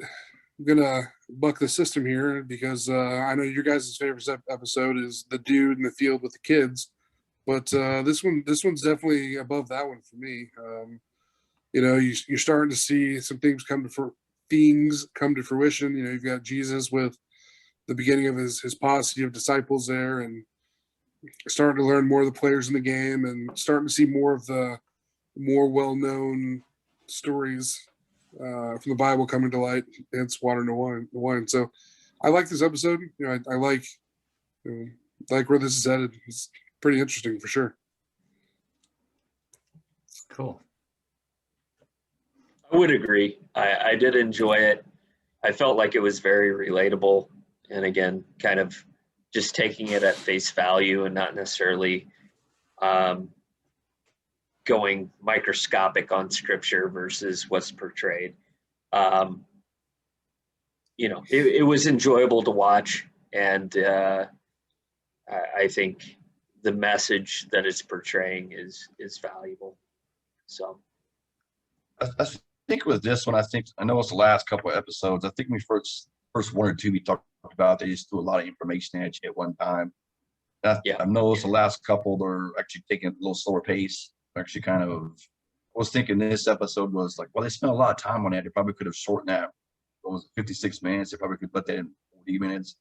Speaker 4: gonna buck the system here because I know your guys' favorite episode is the dude in the field with the kids, but this one's definitely above that one for me. You're starting to see some things come to fruition. You've got Jesus with the beginning of his posse of disciples there, and starting to learn more of the players in the game, and starting to see more of the more well-known stories from the Bible coming to light. It's water and wine. So I like this episode. I like where this is headed. It's pretty interesting for sure.
Speaker 1: Cool.
Speaker 3: I would agree. I did enjoy it. I felt like it was very relatable, and again, kind of just taking it at face value and not necessarily going microscopic on scripture versus what's portrayed. It was enjoyable to watch, and I think the message that it's portraying is valuable. So
Speaker 2: I think with this one, I know it's the last couple of episodes. I think we first one or two we talked about, they just threw a lot of information at you at one time. I noticed the last couple they're actually taking a little slower pace. Actually, kind of, I was thinking this episode was like, well, they spent a lot of time on that. They probably could have shortened that. It was 56 minutes. They probably could put that in 40 minutes.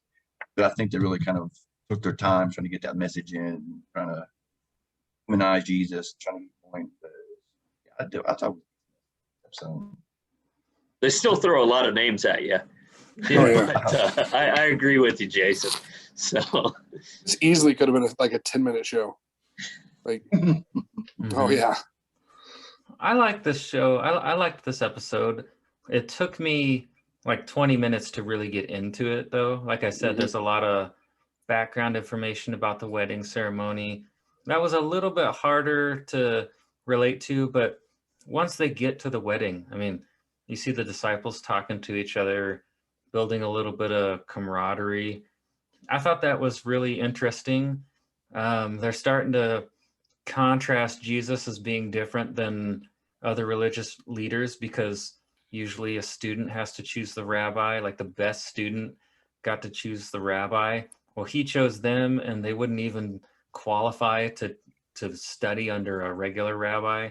Speaker 2: But I think they really kind of took their time trying to get that message in, trying to humanize Jesus, trying to get the point. I thought so.
Speaker 3: they still throw a lot of names at you.
Speaker 4: Oh, yeah.
Speaker 3: But, I agree with you, Jason. So
Speaker 4: This easily could have been like a 10-minute show. Like, oh yeah.
Speaker 1: I like this show. I liked this episode. It took me like 20 minutes to really get into it, though. Like I said, there's a lot of background information about the wedding ceremony. That was a little bit harder to relate to, but once they get to the wedding, I mean, you see the disciples talking to each other, building a little bit of camaraderie. I thought that was really interesting. They're starting to contrast Jesus as being different than other religious leaders, because usually a student has to choose the rabbi, like the best student got to choose the rabbi. Well, he chose them, and they wouldn't even qualify to study under a regular rabbi.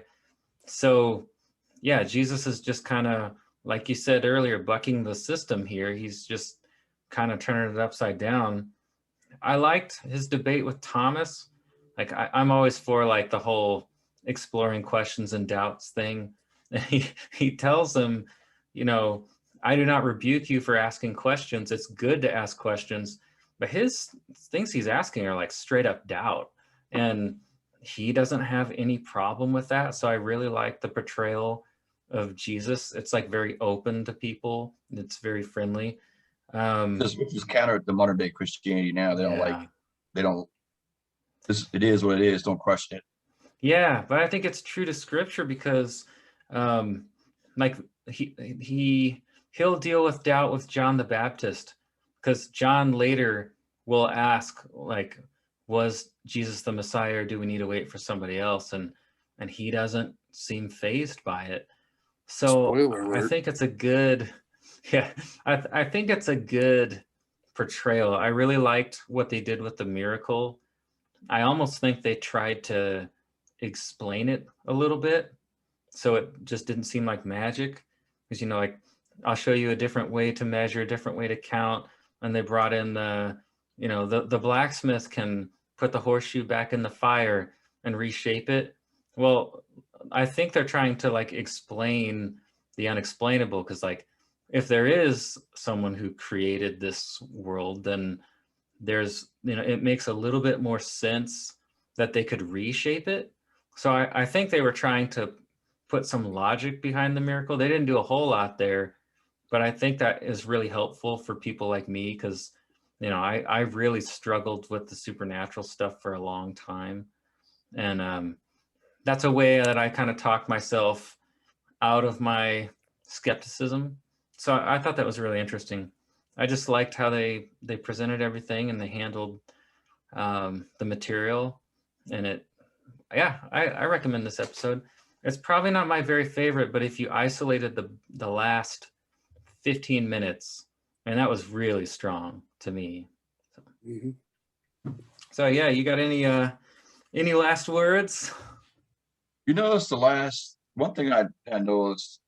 Speaker 1: So yeah, Jesus is just kind of, like you said earlier, bucking the system here. He's just kind of turning it upside down. I liked his debate with Thomas. Like I'm always for like the whole exploring questions and doubts thing. He tells him, I do not rebuke you for asking questions. It's good to ask questions, but his things he's asking are like straight up doubt, and he doesn't have any problem with that. So I really like the portrayal of Jesus. It's like very open to people. It's very friendly.
Speaker 2: Which is counter to modern day Christianity now. They don't
Speaker 1: Yeah.
Speaker 2: it is what it is. Don't question it.
Speaker 1: Yeah, but I think it's true to scripture because like he'll deal with doubt with John the Baptist, because John later will ask, like, was Jesus the Messiah, or do we need to wait for somebody else? And he doesn't seem fazed by it. So
Speaker 4: Spoiler
Speaker 1: I
Speaker 4: alert.
Speaker 1: think it's a good, yeah, I think it's a good portrayal. I really liked what they did with the miracle. I almost think they tried to explain it a little bit, so it just didn't seem like magic. Because, like, I'll show you a different way to measure, a different way to count. And they brought in the blacksmith can put the horseshoe back in the fire and reshape it. Well, I think they're trying to like explain the unexplainable, because like if there is someone who created this world, then there's, it makes a little bit more sense that they could reshape it. So I think they were trying to put some logic behind the miracle. They didn't do a whole lot there, but I think that is really helpful for people like me, because I really struggled with the supernatural stuff for a long time. And that's a way that I kind of talked myself out of my skepticism. So I thought that was really interesting. I just liked how they presented everything, and they handled the material. And I recommend this episode. It's probably not my very favorite, but if you isolated the last 15 minutes, and that was really strong to me. So yeah, you got any last words?
Speaker 2: It's the last one thing I noticed,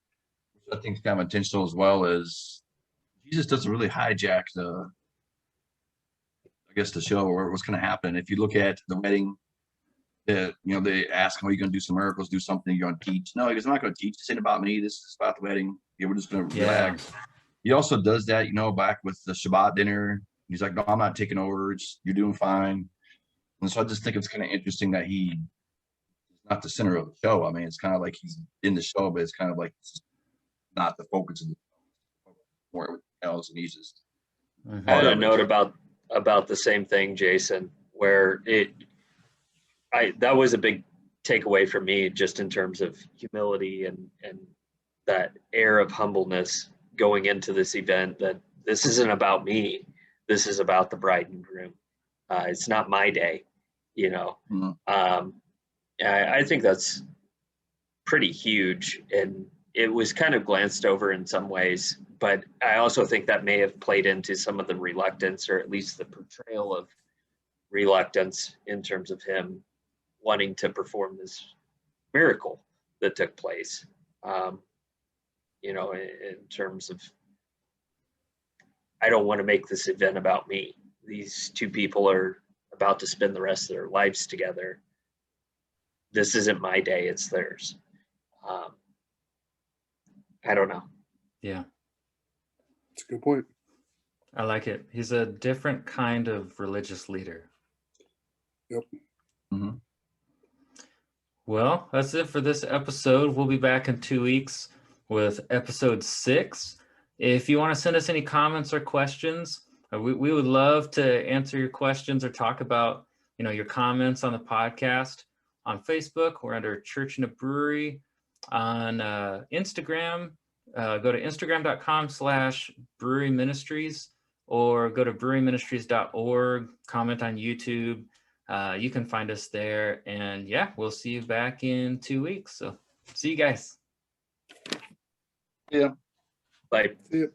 Speaker 2: which I think is kind of intentional as well, is Jesus doesn't really hijack the show or what's going to happen. If you look at the wedding, they ask him, are you going to do some miracles, do something, you're going to teach? No, he goes, I'm not going to teach. This ain't about me. This is about the wedding. Yeah, we're just going to relax. He also does that, back with the Shabbat dinner. He's like, no, I'm not taking over. You're doing fine. And so I just think it's kind of interesting that he's not the center of the show. I mean, it's kind of like he's in the show, but it's kind of like it's not the focus of the show. More everything else, and he's just.
Speaker 3: I had a note about the same thing, Jason, where that was a big takeaway for me, just in terms of humility and that air of humbleness going into this event, that this isn't about me. This is about the bride and groom. It's not my day,
Speaker 2: Mm-hmm.
Speaker 3: I think that's pretty huge, and it was kind of glanced over in some ways, but I also think that may have played into some of the reluctance, or at least the portrayal of reluctance, in terms of him wanting to perform this miracle that took place. In terms of, I don't want to make this event about me. These two people are about to spend the rest of their lives together. This isn't my day, it's theirs. I don't know.
Speaker 1: Yeah.
Speaker 4: That's a good point.
Speaker 1: I like it. He's a different kind of religious leader.
Speaker 4: Yep.
Speaker 2: Mm-hmm.
Speaker 1: Well, that's it for this episode. We'll be back in 2 weeks with episode 6. If you want to send us any comments or questions, we would love to answer your questions or talk about, your comments on the podcast. On Facebook, we're under Church in a Brewery. On Instagram, go to instagram.com/brewery ministries, or go to breweryministries.org, comment on YouTube. You can find us there, and we'll see you back in 2 weeks. So see you guys.
Speaker 2: Yeah.
Speaker 3: Bye.
Speaker 4: See ya.